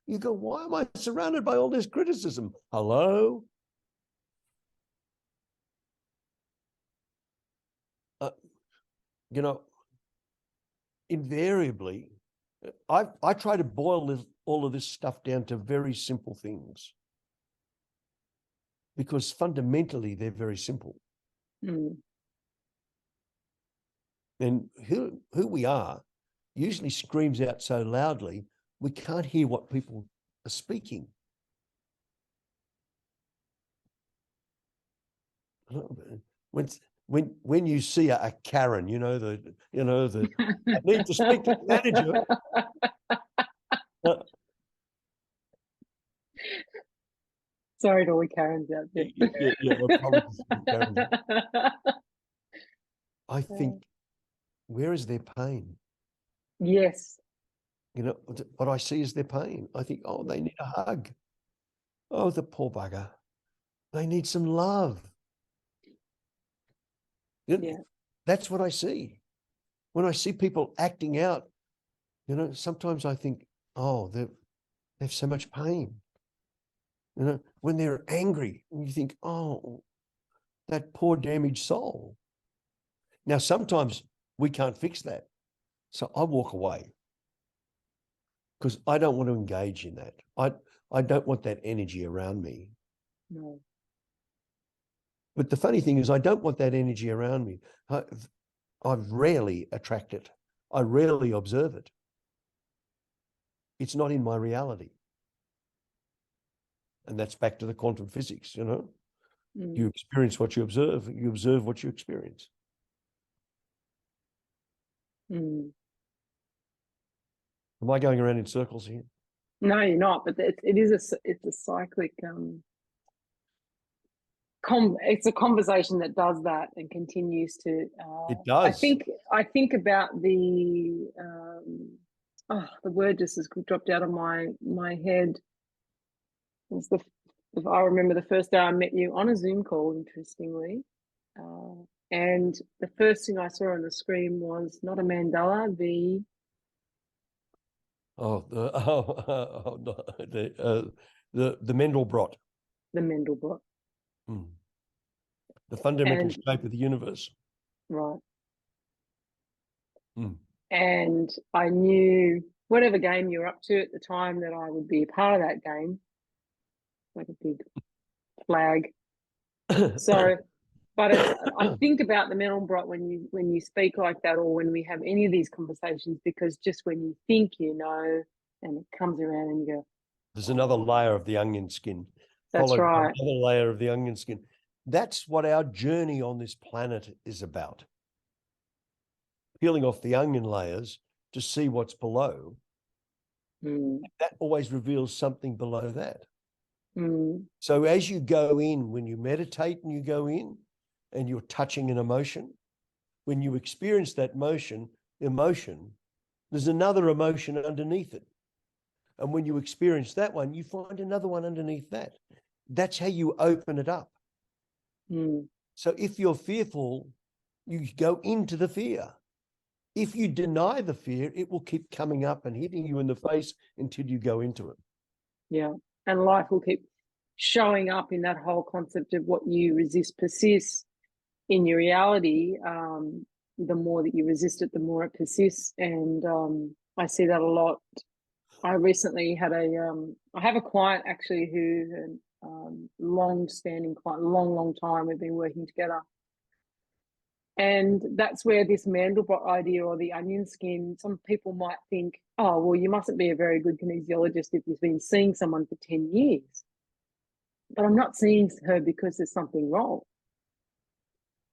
You go, why am I surrounded by all this criticism? Hello? You know, invariably, I try to boil all of this stuff down to very simple things, because fundamentally they're very simple. Mm. And who we are usually screams out so loudly, we can't hear what people are speaking. When you see a Karen, I need to speak to the manager. Sorry to all the Karens out there. Yeah, apologies to the Karens. I think, where is their pain? Yes. What I see is their pain. I think, oh, they need a hug. Oh, the poor bugger. They need some love. Yeah. That's what I see. When I see people acting out, sometimes I think, oh, they have so much pain. When they're angry, and you think, oh, that poor damaged soul. Now, sometimes we can't fix that. So I walk away because I don't want to engage in that. I don't want that energy around me. No. But the funny thing is, I don't want that energy around me. I rarely attract it. I rarely observe it. It's not in my reality. And that's back to the quantum physics, Mm. You experience what you observe what you experience. Mm. Am I going around in circles here? No, you're not. But it's a cyclic. It's a conversation that does that and continues to. It does. I think about the word just has dropped out of my head. It's I remember the first day I met you on a Zoom call, interestingly, and the first thing I saw on the screen was not a mandala, the Mendelbrot. the Mendelbrot. The fundamental And shape of the universe. right. Mm. And I knew whatever game you were up to at the time that I would be a part of that game, like a big flag. So, but I think about the Mendelbrot when you speak like that, or when we have any of these conversations, because just when you think and it comes around and you go, there's another layer of the onion skin, that's followed by right. another layer of the onion skin. That's what our journey on this planet is about. Peeling off the onion layers to see what's below. Mm. That always reveals something below that. Mm. So as you go in, when you meditate and you go in and you're touching an emotion, when you experience that emotion, there's another emotion underneath it. And when you experience that one, you find another one underneath that. That's how you open it up. Mm. So if you're fearful, you go into the fear. If you deny the fear, it will keep coming up and hitting you in the face until you go into it. Yeah. And life will keep showing up in that whole concept of what you resist persists in your reality. The more that you resist it, the more it persists. And I see that a lot. I recently had I have a client actually who long-standing client, long time. We've been working together. And that's where this Mandelbrot idea or the onion skin, some people might think, oh, well, you mustn't be a very good kinesiologist if you've been seeing someone for 10 years. But I'm not seeing her because there's something wrong.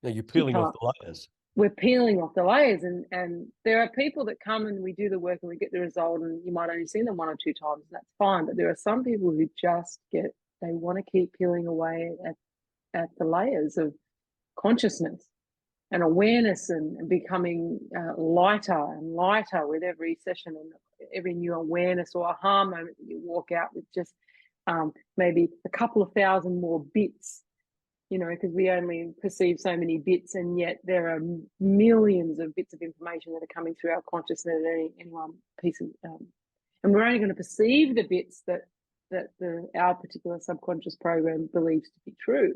Now you're peeling off the layers. We're peeling off the layers. And there are people that come and we do the work and we get the result, and you might only see them 1 or 2 times, and that's fine. But there are some people who just they want to keep peeling away at at the layers of consciousness and awareness, and becoming lighter and lighter with every session and every new awareness or aha moment that you walk out with, just maybe a couple of thousand more bits, because we only perceive so many bits, and yet there are millions of bits of information that are coming through our consciousness at any one piece of, and we're only going to perceive the bits that our particular subconscious program believes to be true.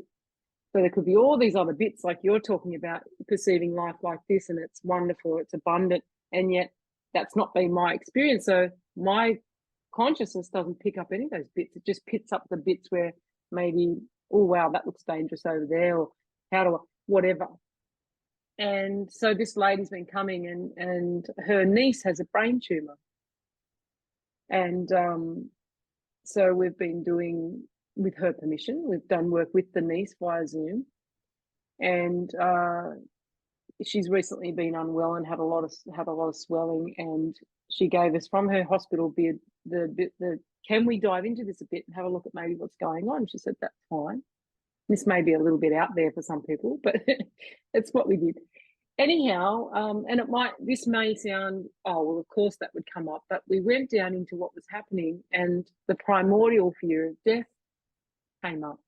So there could be all these other bits, like you're talking about, perceiving life like this, and it's wonderful, it's abundant, and yet that's not been my experience. So my consciousness doesn't pick up any of those bits. It just picks up the bits where maybe, oh wow, that looks dangerous over there, or how do I, whatever. And so this lady's been coming, and her niece has a brain tumor, and so we've been doing, with her permission, we've done work with the niece via Zoom, and she's recently been unwell and had a lot of swelling, and she gave us from her hospital bed the can we dive into this a bit and have a look at maybe what's going on? She said that's fine. This may be a little bit out there for some people, but it's what we did. Anyhow, and this may sound, oh, well, of course that would come up, but we went down into what was happening, and the primordial fear of death came up.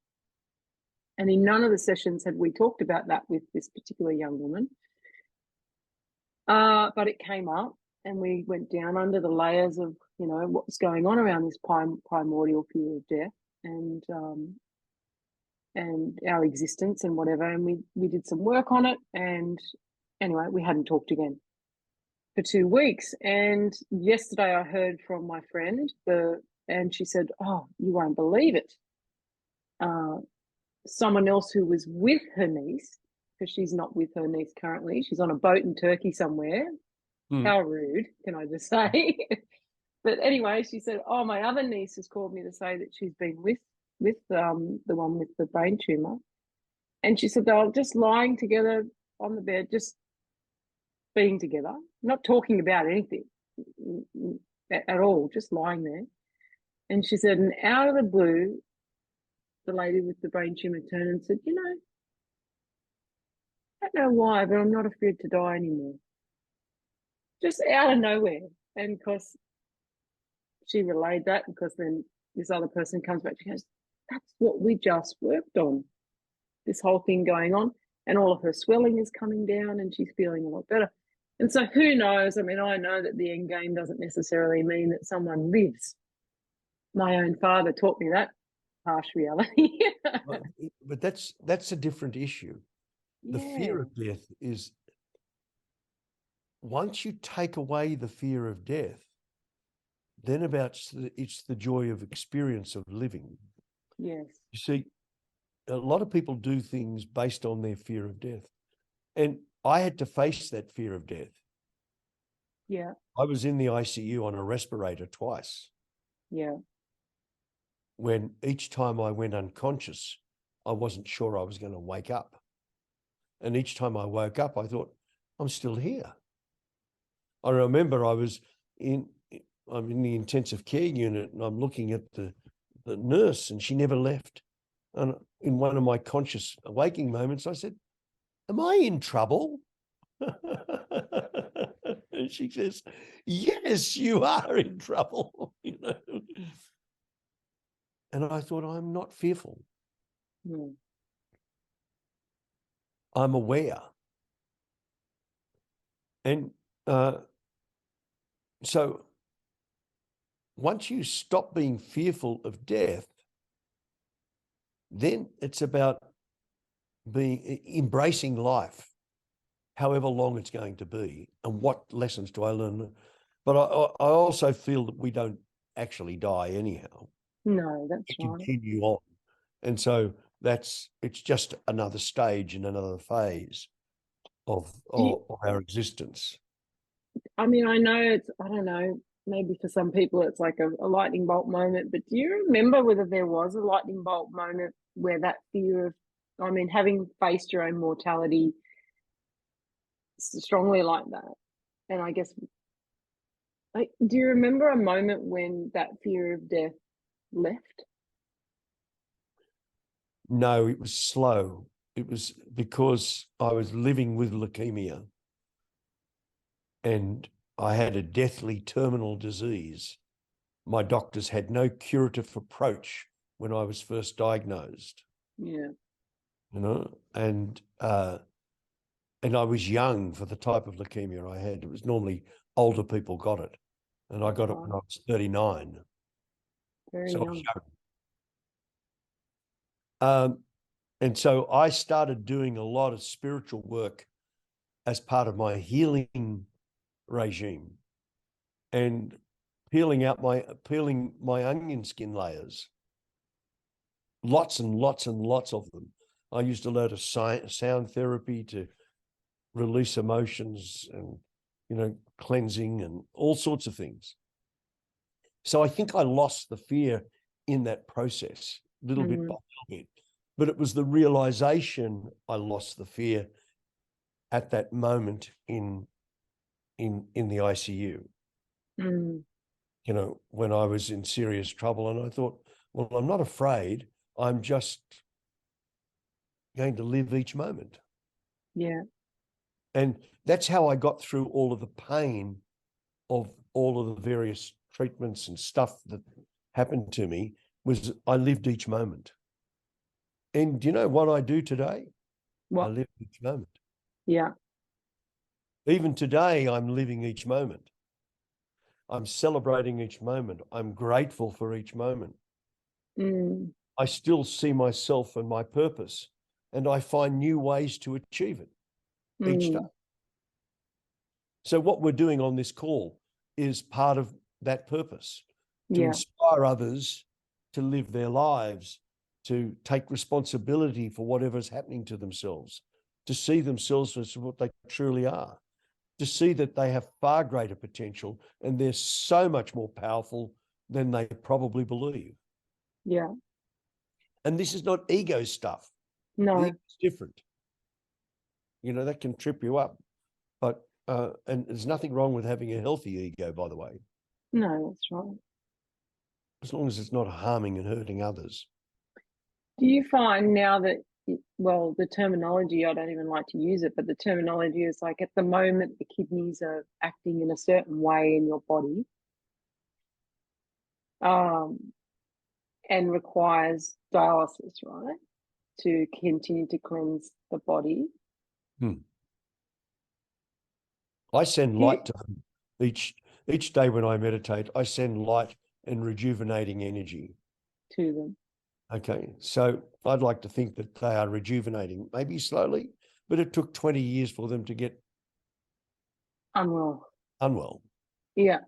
And in none of the sessions had we talked about that with this particular young woman. But it came up, and we went down under the layers of, what was going on around this primordial fear of death, and our existence and whatever. And we did some work on it. And anyway, we hadn't talked again for 2 weeks. And yesterday I heard from my friend, and she said, oh, you won't believe it. Someone else who was with her niece, because she's not with her niece currently, she's on a boat in Turkey somewhere. How rude, can I just say? But anyway, she said, oh, my other niece has called me to say that she's been with the one with the brain tumor. And she said they were just lying together on the bed, just being together, not talking about anything at all, just lying there. And she said, and out of the blue, the lady with the brain tumor turned and said, I don't know why, but I'm not afraid to die anymore. Just out of nowhere. And of course, she relayed that, because then this other person comes back, she goes, that's what we just worked on, this whole thing going on, and all of her swelling is coming down, and she's feeling a lot better. And so who knows? I mean, I know that the end game doesn't necessarily mean that someone lives. My own father taught me that harsh reality. But that's a different issue. The fear of death is, once you take away the fear of death, then it's the joy of experience of living. Yes. You see, a lot of people do things based on their fear of death. And I had to face that fear of death. Yeah. I was in the ICU on a respirator twice. Yeah. When each time I went unconscious, I wasn't sure I was going to wake up. And each time I woke up, I thought, I'm still here. I remember I'm in the intensive care unit, and I'm looking at the nurse, and she never left. And in one of my conscious waking moments, I said, am I in trouble? And she says, yes, you are in trouble. And I thought, I'm not fearful. I'm aware. And so once you stop being fearful of death, then it's about embracing life, however long it's going to be, and what lessons do I learn. But I also feel that we don't actually die anyhow. No, that's we right. continue on. And so it's just another stage and another phase of our existence. I mean, I know I don't know, maybe for some people it's like a lightning bolt moment, but do you remember whether there was a lightning bolt moment where that fear of, I mean, having faced your own mortality strongly like that? And I guess, do you remember a moment when that fear of death left? No, it was slow. It was because I was living with leukemia and I had a deathly terminal disease. My doctors had no curative approach when I was first diagnosed. Yeah. And I was young for the type of leukemia I had. It was normally older people got it, and I got it when I was 39. Very So I young. was young. And so I started doing a lot of spiritual work as part of my healing regime and peeling my onion skin layers. Lots and lots and lots of them. I used a lot of sound therapy to release emotions and, cleansing and all sorts of things. So I think I lost the fear in that process, little bit by little bit. But it was the realization I lost the fear at that moment in the ICU. When I was in serious trouble, and I thought, well, I'm not afraid. I'm just going to live each moment. Yeah. And that's how I got through all of the pain of all of the various treatments and stuff that happened to me, was I lived each moment. And do you know what I do today? I What? live each moment. Yeah. Even today, I'm living each moment. I'm celebrating each moment. I'm grateful for each moment. I still see myself and my purpose, and I find new ways to achieve it each day. So what we're doing on this call is part of that purpose, to Yeah. inspire others to live their lives, to take responsibility for whatever's happening to themselves, to see themselves as what they truly are, to see that they have far greater potential and they're so much more powerful than they probably believe. Yeah. And this is not ego stuff. No. It's different. That can trip you up. But and there's nothing wrong with having a healthy ego, by the way, No, that's right. as long as it's not harming and hurting others. Do you find now that, well, the terminology, I don't even like to use it, but the terminology is like, at the moment, the kidneys are acting in a certain way in your body, and requires dialysis, right, to continue to cleanse the body. I send light to them each day when I meditate. I send light and rejuvenating energy to them. Okay, so I'd like to think that they are rejuvenating, maybe slowly, but it took 20 years for them to get Unwell. Yeah.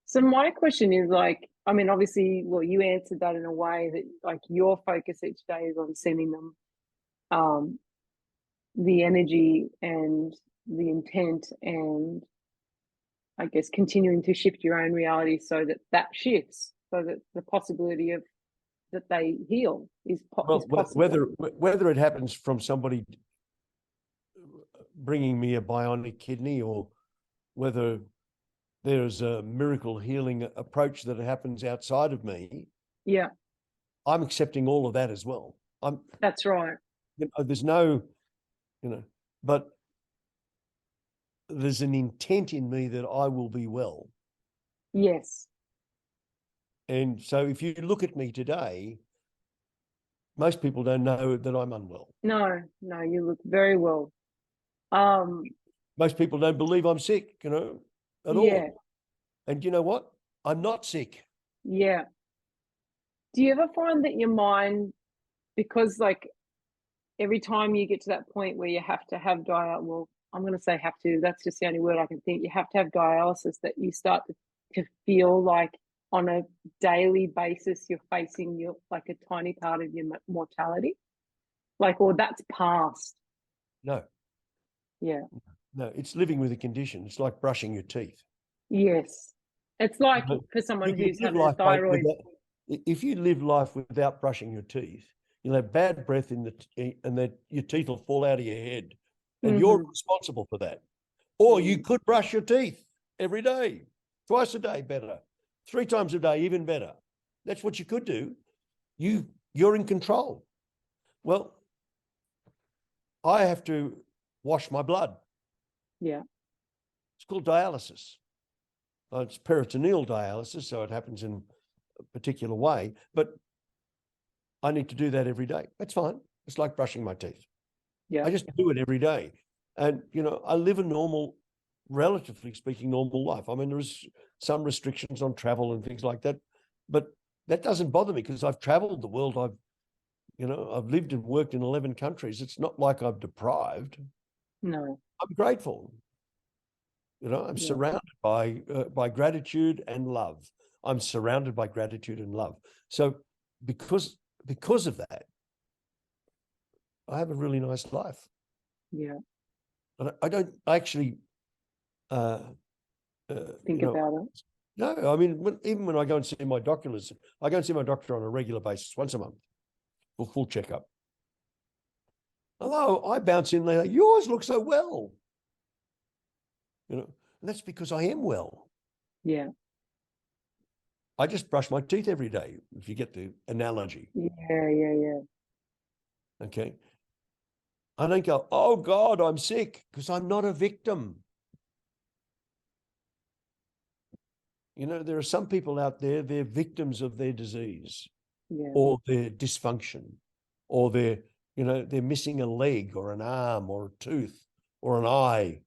So my question is, like, I mean, obviously, well, you answered that in a way that, like, your focus each day is on sending them the energy and the intent, and I guess continuing to shift your own reality so that shifts, so that the possibility of that they heal is possible. Whether it happens from somebody bringing me a bionic kidney or whether there's a miracle healing approach that happens outside of me, Yeah, I'm accepting all of that as well. that's right. There's no, but there's an intent in me that I will be well. Yes. And so if you look at me today, most people don't know that I'm unwell. No, you look very well. Most people don't believe I'm sick, at all. And you know what? I'm not sick. Yeah. Do you ever find that your mind, because, like, every time you get to that point where you have to have well, I'm going to say have to, that's just the only word I can think, you have to have dialysis, that you start to feel like on a daily basis you're facing like a tiny part of your mortality, like, or that's past? No. Yeah. No, it's living with a condition. It's like brushing your teeth. Yes. It's like, for someone who's had a thyroid. If you live life without brushing your teeth, you'll have bad breath and your teeth will fall out of your head, and you're responsible for that. Or you could brush your teeth every day, twice a day, better, 3 times a day, even better. That's what you could do. You're in control. Well, I have to wash my blood. Yeah. It's called dialysis. It's peritoneal dialysis, so it happens in a particular way, but I need to do that every day. That's fine. It's like brushing my teeth. Yeah. I just do it every day. And, I live a normal, relatively speaking, normal life. I mean, there's some restrictions on travel and things like that, but that doesn't bother me because I've traveled the world. I've lived and worked in 11 countries. It's not like I'm deprived. No. I'm grateful. I'm Yeah. surrounded by gratitude and love. I'm surrounded by gratitude and love. So because of that, I have a really nice life. Yeah. And I don't actually Think about it. No, I mean, even when I go and see my doctor, I go and see my doctor on a regular basis, once a month, for full checkup. Although I bounce in there, yours looks so well. And that's because I am well. Yeah. I just brush my teeth every day, if you get the analogy. Yeah. Okay. I don't go, oh God, I'm sick, because I'm not a victim. There are some people out there, they're victims of their disease or their dysfunction, or they're missing a leg or an arm or a tooth or an eye,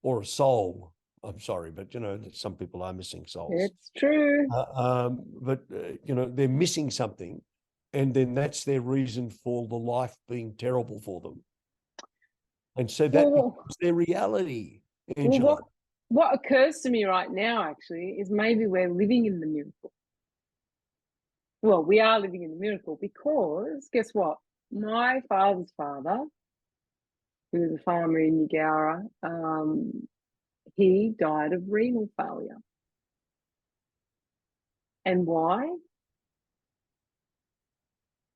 or a soul. I'm sorry, but some people are missing souls. It's true. But they're missing something, and then that's their reason for the life being terrible for them. And so that becomes their reality, Angela. Well, what occurs to me right now, actually, is maybe we're living in the miracle. Well, we are living in the miracle because guess what? My father's father, who was a farmer in Ugara, he died of renal failure. And why?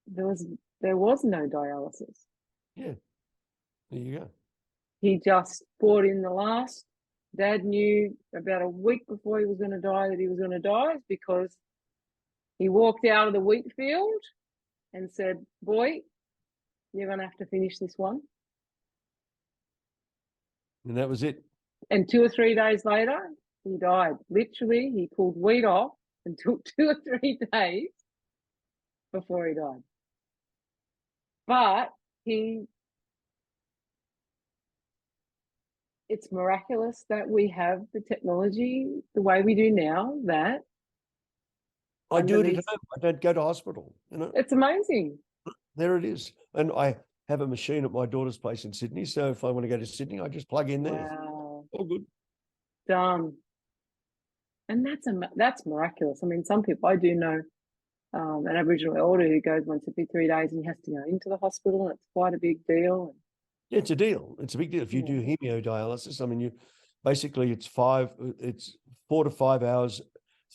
There was no dialysis. Yeah, there you go. He just brought in the last. Dad knew about a week before he was going to die that he was going to die because he walked out of the wheat field and said, boy, you're going to have to finish this one. And that was it. And 2 or 3 days later, he died. Literally, he pulled wheat off and took 2 or 3 days before he died. But it's miraculous that we have the technology the way we do now that I do it at home. I don't go to hospital. It's amazing. There it is. And I have a machine at my daughter's place in Sydney. So if I want to go to Sydney, I just plug in there. Wow. All good. Done. And that's miraculous. I mean, some people, I do know an Aboriginal elder who goes once every 3 days and he has to go into the hospital, and it's quite a big deal. Yeah, it's a deal. It's a big deal. If you do hemodialysis, I mean, it's 4 to 5 hours,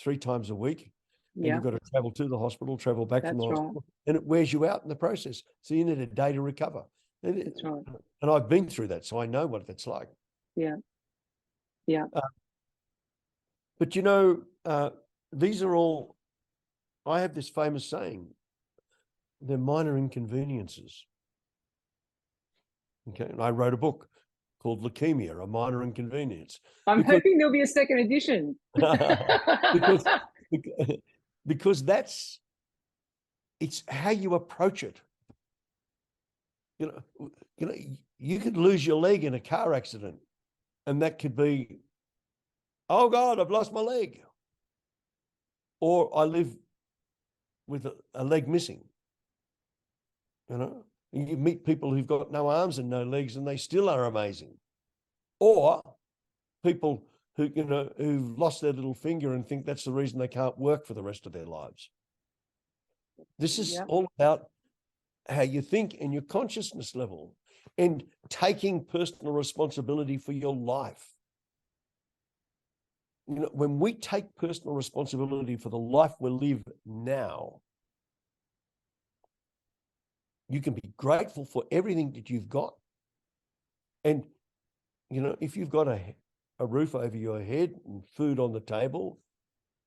3 times a week. And you've got to travel to the hospital, travel back from the hospital, and it wears you out in the process. So you need a day to recover. That's right. And I've been through that, so I know what that's like. Yeah. But these are all, I have this famous saying, they're minor inconveniences. Okay. And I wrote a book called Leukemia, A Minor Inconvenience. I'm hoping there'll be a second edition. because it's how you approach it. You could lose your leg in a car accident, and that could be, oh God, I've lost my leg. Or I live with a leg missing. You meet people who've got no arms and no legs, and they still are amazing. Or people who've lost their little finger and think that's the reason they can't work for the rest of their lives. This is all about how you think and your consciousness level, and taking personal responsibility for your life. When we take personal responsibility for the life we live now, you can be grateful for everything that you've got. And, if you've got a roof over your head and food on the table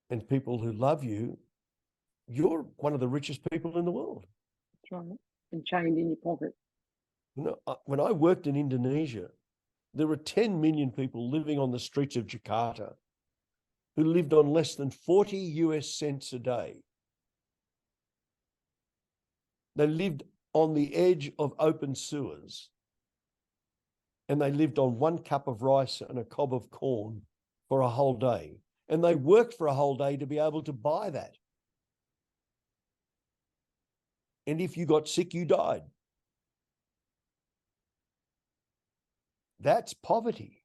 and people who love you, you're one of the richest people in the world. That's right. And chained in your pocket. You know, when I worked in Indonesia, there were 10 million people living on the streets of Jakarta who lived on less than 40 US cents a day. They lived on the edge of open sewers, and they lived on 1 cup of rice and a cob of corn for a whole day. And they worked for a whole day to be able to buy that. And if you got sick, you died. That's poverty.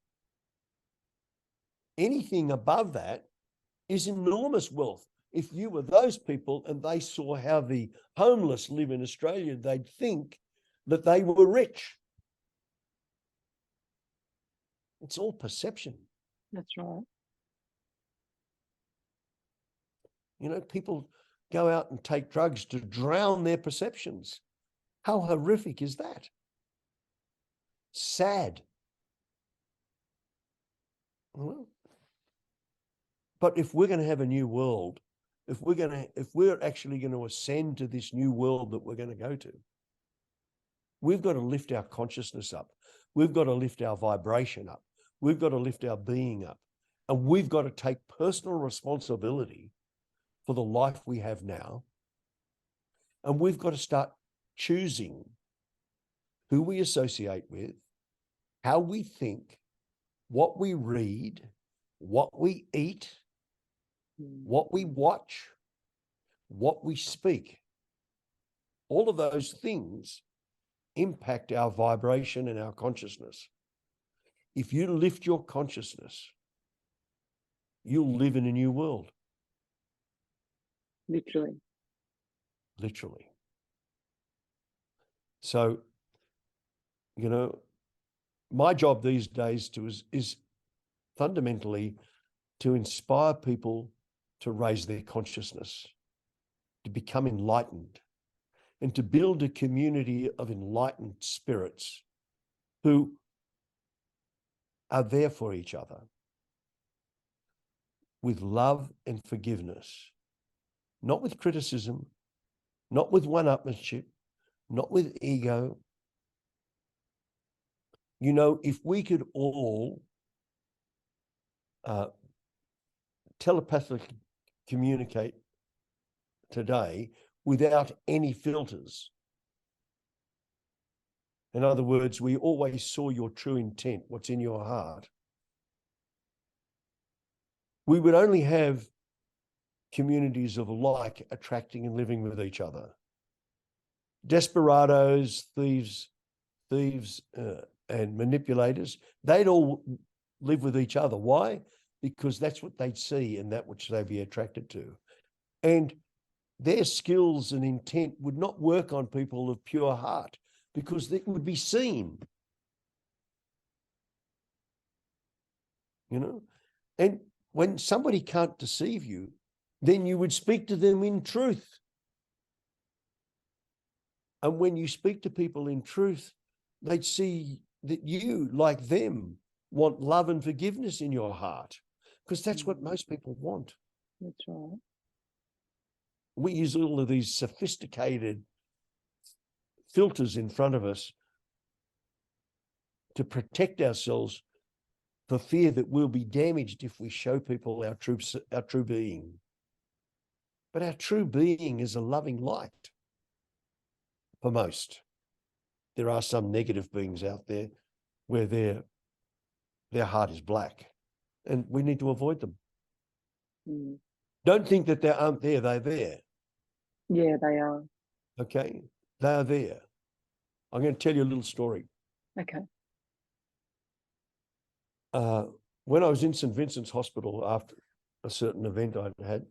Anything above that is enormous wealth. If you were those people and they saw how the homeless live in Australia, they'd think that they were rich. It's all perception. That's right. You know, people go out and take drugs to drown their perceptions. How horrific is that? Sad. Well, but if we're going to have a new world, if we're actually going to ascend to this new world that we're going to go to, we've got to lift our consciousness up. We've got to lift our vibration up. We've got to lift our being up. And we've got to take personal responsibility for the life we have now. And we've got to start choosing who we associate with, how we think, what we read, what we eat, what we watch, what we speak. All of those things impact our vibration and our consciousness. If you lift your consciousness, you'll live in a new world. Literally. Literally. So, you know, my job these days is fundamentally to inspire people to raise their consciousness, to become enlightened, and to build a community of enlightened spirits who are there for each other with love and forgiveness, not with criticism, not with one-upmanship, not with ego. You know, if we could all telepathically communicate today without any filters. In other words, we always saw your true intent, what's in your heart. We would only have communities of like attracting and living with each other. Desperados, thieves, and manipulators, they'd all live with each other. Why? Because that's what they'd see and that which they'd be attracted to. And their skills and intent would not work on people of pure heart because it would be seen. You know? And when somebody can't deceive you, then you would speak to them in truth. And when you speak to people in truth, they'd see that you, like them, want love and forgiveness in your heart, because that's what most people want. That's right. We use all of these sophisticated filters in front of us to protect ourselves for fear that we'll be damaged if we show people our true being. But our true being is a loving light for most. There are some negative beings out there where their heart is black, and we need to avoid them. Mm. Don't think that they aren't there, they're there. Yeah, they are. Okay, they are there. I'm going to tell you a little story. Okay. When I was in St. Vincent's Hospital after a certain event I'd had,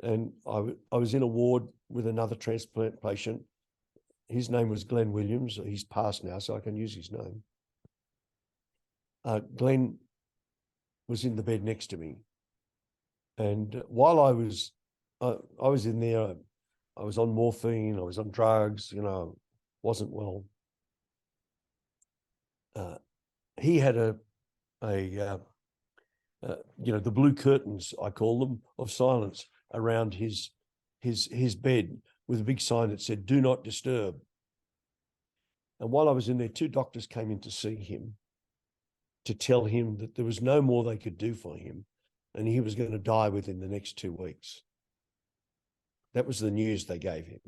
and I was in a ward with another transplant patient. His name was Glenn Williams. He's passed now, so I can use his name. Glenn was in the bed next to me. And while I was in there, I was on morphine, I was on drugs, you know, wasn't well. He had you know, the blue curtains, I call them, of silence around his his bed with a big sign that said, "Do not disturb." And while I was in there, 2 doctors came in to see him to tell him that there was no more they could do for him and he was going to die within the next 2 weeks. That was the news they gave him.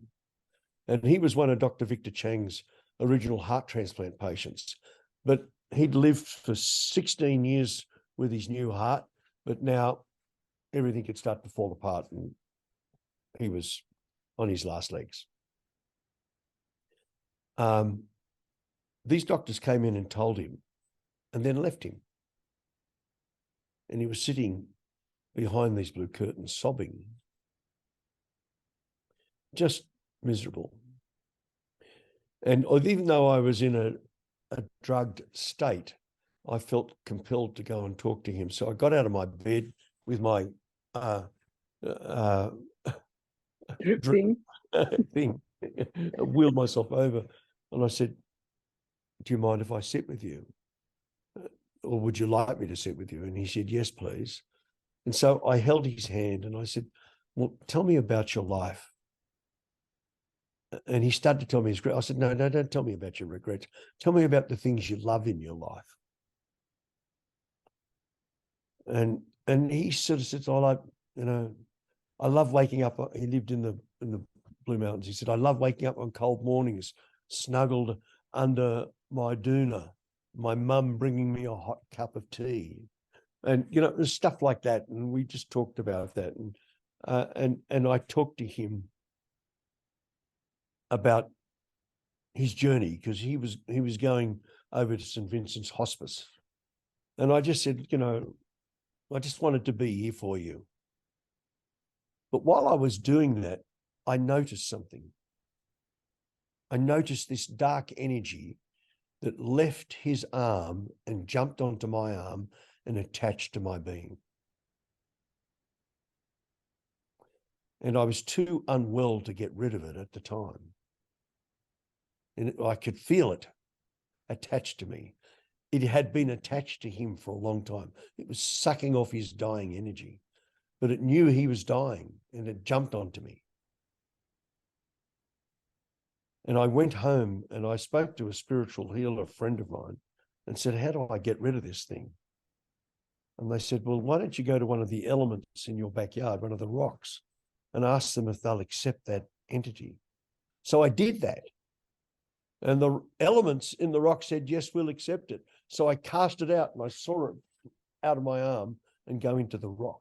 And he was one of Dr. Victor Chang's original heart transplant patients. But he'd lived for 16 years with his new heart, but now everything could start to fall apart and he was on his last legs. These doctors came in and told him and then left him. And he was sitting behind these blue curtains, sobbing, just miserable. And even though I was in a drugged state, I felt compelled to go and talk to him. So I got out of my bed with my Drip thing. wheeled myself over, and I said, "Do you mind if I sit with you? Or would you like me to sit with you?" And he said, "Yes, please." And so I held his hand and I said, "Well, tell me about your life." And he started to tell me his regrets. I said, no, don't tell me about your regrets. Tell me about the things you love in your life. And he sort of said, I love waking up. He lived in the Blue Mountains. He said, "I love waking up on cold mornings, snuggled under my doona, my mum bringing me a hot cup of tea." And, there's stuff like that. And we just talked about that. And I talked to him about his journey because he was going over to St. Vincent's Hospice. And I just said, I just wanted to be here for you. But while I was doing that, I noticed something. I noticed this dark energy that left his arm and jumped onto my arm and attached to my being. And I was too unwell to get rid of it at the time. And I could feel it attached to me. It had been attached to him for a long time. It was sucking off his dying energy, but it knew he was dying and it jumped onto me. And I went home and I spoke to a spiritual healer, a friend of mine, and said, "How do I get rid of this thing?" And they said, "Well, why don't you go to one of the elements in your backyard, one of the rocks, and ask them if they'll accept that entity?" So I did that. And the elements in the rock said, "Yes, we'll accept it." So I cast it out and I saw it out of my arm and go into the rock.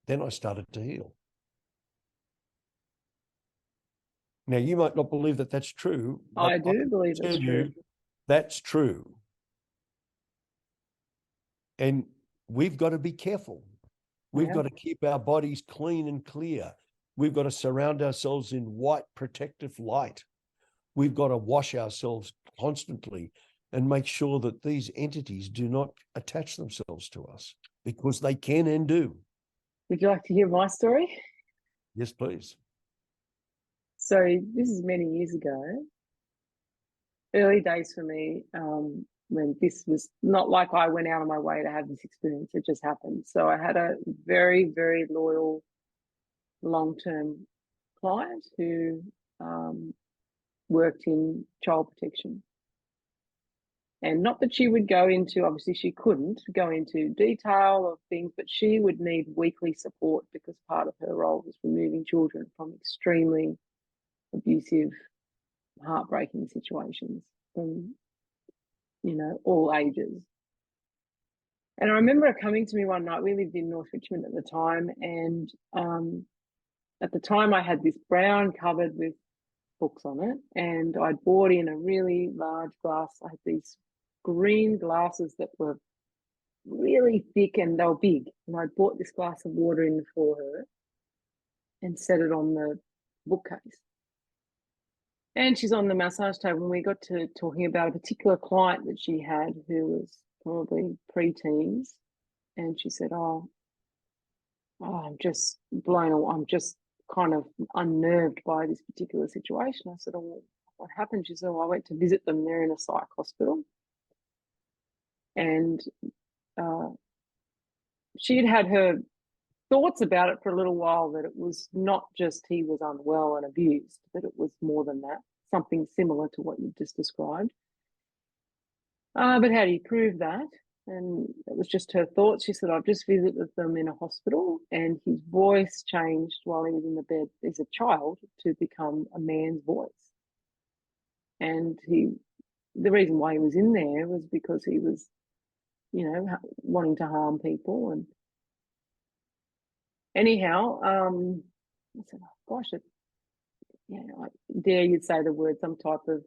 Then I started to heal. Now, you might not believe that that's true. I do believe it's true. That's true. And we've got to be careful. We've got to keep our bodies clean and clear. We've got to surround ourselves in white protective light. We've got to wash ourselves constantly and make sure that these entities do not attach themselves to us, because they can and do. Would you like to hear my story? Yes, please. So this is many years ago, early days for me, when this was not like I went out of my way to have this experience. It just happened. So I had a very, very loyal long-term client who worked in child protection. And not that she would go into, obviously she couldn't go into detail of things, but she would need weekly support because part of her role was removing children from extremely abusive, heartbreaking situations from, all ages. And I remember her coming to me one night. We lived in North Richmond at the time. And at the time I had this brown cupboard with books on it. And I'd bought in a really large glass. I had these green glasses that were really thick and they were big. And I bought this glass of water in for her and set it on the bookcase. And she's on the massage table, and we got to talking about a particular client that she had who was probably pre-teens. And she said, oh, I'm just blown away. I'm just kind of unnerved by this particular situation. I said, oh, well, what happened? She said, well, I went to visit them. They're in a psych hospital. And she had her thoughts about it for a little while, that it was not just he was unwell and abused, that it was more than that, something similar to what you've just described. But how do you prove that? And it was just her thoughts. She said, I've just visited them in a hospital, and his voice changed while he was in the bed as a child to become a man's voice. And the reason why he was in there was because he was, wanting to harm people. And anyhow, I said, oh, gosh, I dare you'd say the word, some type of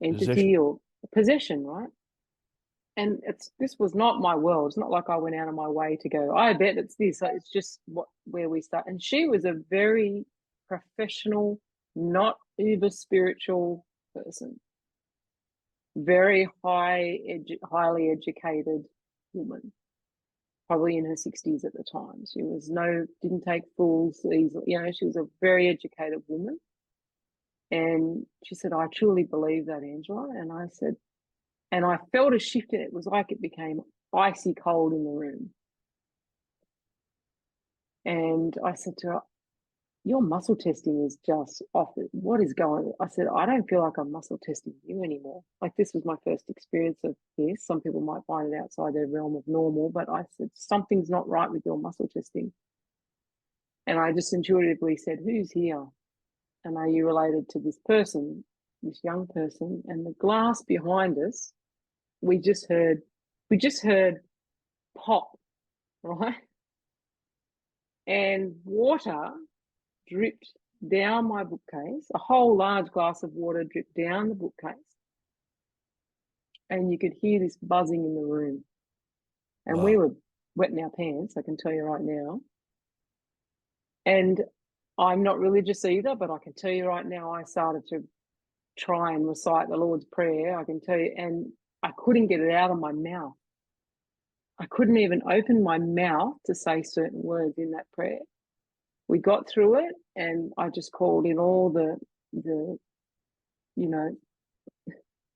entity Possession. or possession, right? And this was not my world. It's not like I went out of my way to go, I bet it's this. It's just where we start. And she was a very professional, not uber spiritual person, very highly educated woman, probably in her 60s at the time. She was didn't take fools easily. She was a very educated woman. And she said, I truly believe that, Angela. And I said, and I felt a shift in it. It was like it became icy cold in the room. And I said to her, your muscle testing is just off. What is going on? I said, I don't feel like I'm muscle testing you anymore. Like, this was my first experience of this. Some people might find it outside their realm of normal, but I said, something's not right with your muscle testing. And I just intuitively said, who's here? And are you related to this person, this young person? And the glass behind us, we just heard pop, right? And water dripped down my bookcase. A whole large glass of water dripped down the bookcase. And you could hear this buzzing in the room. And Wow. we were wetting our pants, I can tell you right now. And I'm not religious either, but I can tell you right now, I started to try and recite the Lord's Prayer, I can tell you, and I couldn't get it out of my mouth. I couldn't even open my mouth to say certain words in that prayer. We got through it, and I just called in all the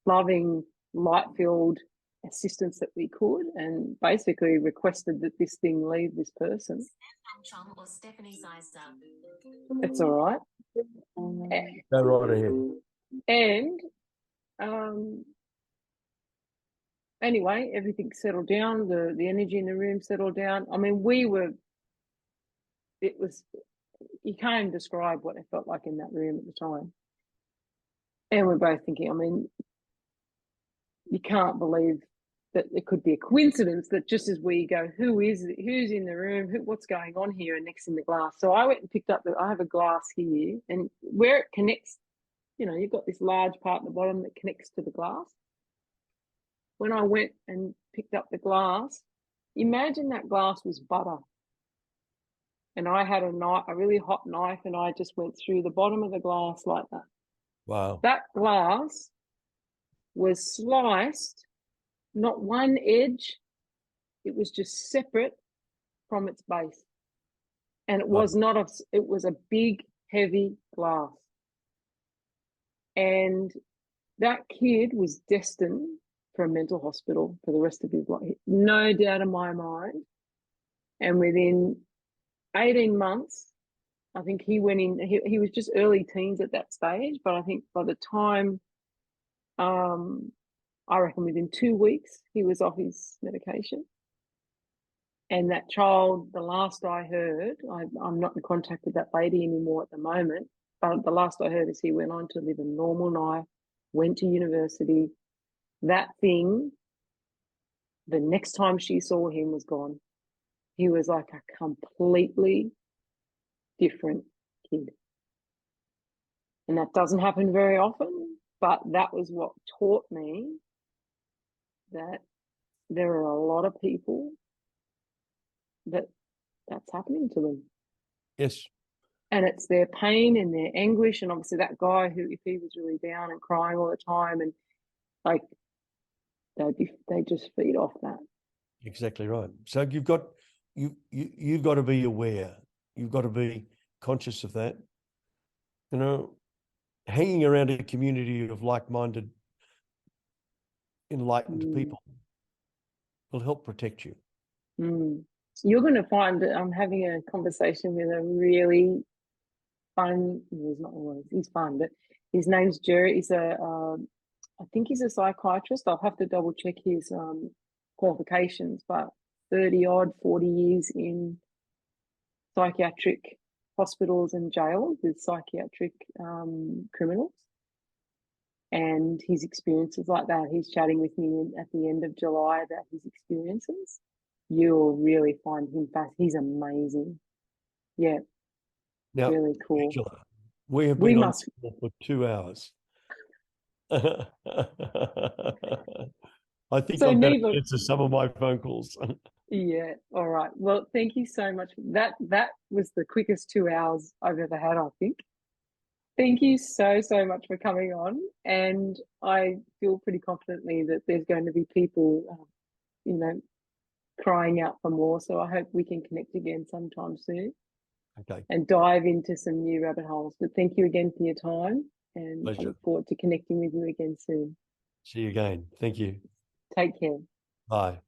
loving, light-filled assistance that we could, and basically requested that this thing leave this person. Nomchong or Stephanie Zeiser. It's all right. Go right ahead. And anyway, everything settled down. The energy in the room settled down. I mean, you can't even describe what it felt like in that room at the time. And we're both thinking, I mean, you can't believe that it could be a coincidence that just as we go, who's in the room, what's going on here, and next in the glass. So I went and picked up I have a glass here, and where it connects, you've got this large part at the bottom that connects to the glass. When I went and picked up the glass, imagine that glass was butter. And I had a really hot knife, and I just went through the bottom of the glass like that. Wow. That glass was sliced, not one edge. It was just separate from its base. And it was it was a big, heavy glass. And that kid was destined for a mental hospital for the rest of his life. No doubt in my mind. And within 18 months, I think he went in, he was just early teens at that stage, but I think by the time, I reckon within 2 weeks, he was off his medication. And that child, the last I heard, I'm not in contact with that lady anymore at the moment, but the last I heard is he went on to live a normal life, went to university. That thing, the next time she saw him, was gone. He was like a completely different kid. And that doesn't happen very often, but that was what taught me that there are a lot of people that's happening to them. Yes. And it's their pain and their anguish. And obviously that guy who, if he was really down and crying all the time, and like, they just feed off that. Exactly right. So you've got to be aware. You've got to be conscious of that. Hanging around a community of like-minded, enlightened people will help protect you. You're going to find that I'm having a conversation with a really fun. He's not always. He's fun, but his name's Jerry. He's I think he's a psychiatrist. I'll have to double check his qualifications, but 40 years in psychiatric hospitals and jails with psychiatric criminals. And his experiences like that. He's chatting with me at the end of July about his experiences. You'll really find him fast. He's amazing. Yeah, Now, really cool. Angela, we have We been on must. for 2 hours. I think So I better neither. answer some of my phone calls. Yeah. All right. Well, thank you so much. That was the quickest 2 hours I've ever had, I think. Thank you so much for coming on. And I feel pretty confidently that there's going to be people, crying out for more. So I hope we can connect again sometime soon. Okay. And dive into some new rabbit holes. But thank you again for your time. And Pleasure. I look forward to connecting with you again soon. See you again. Thank you. Take care. Bye.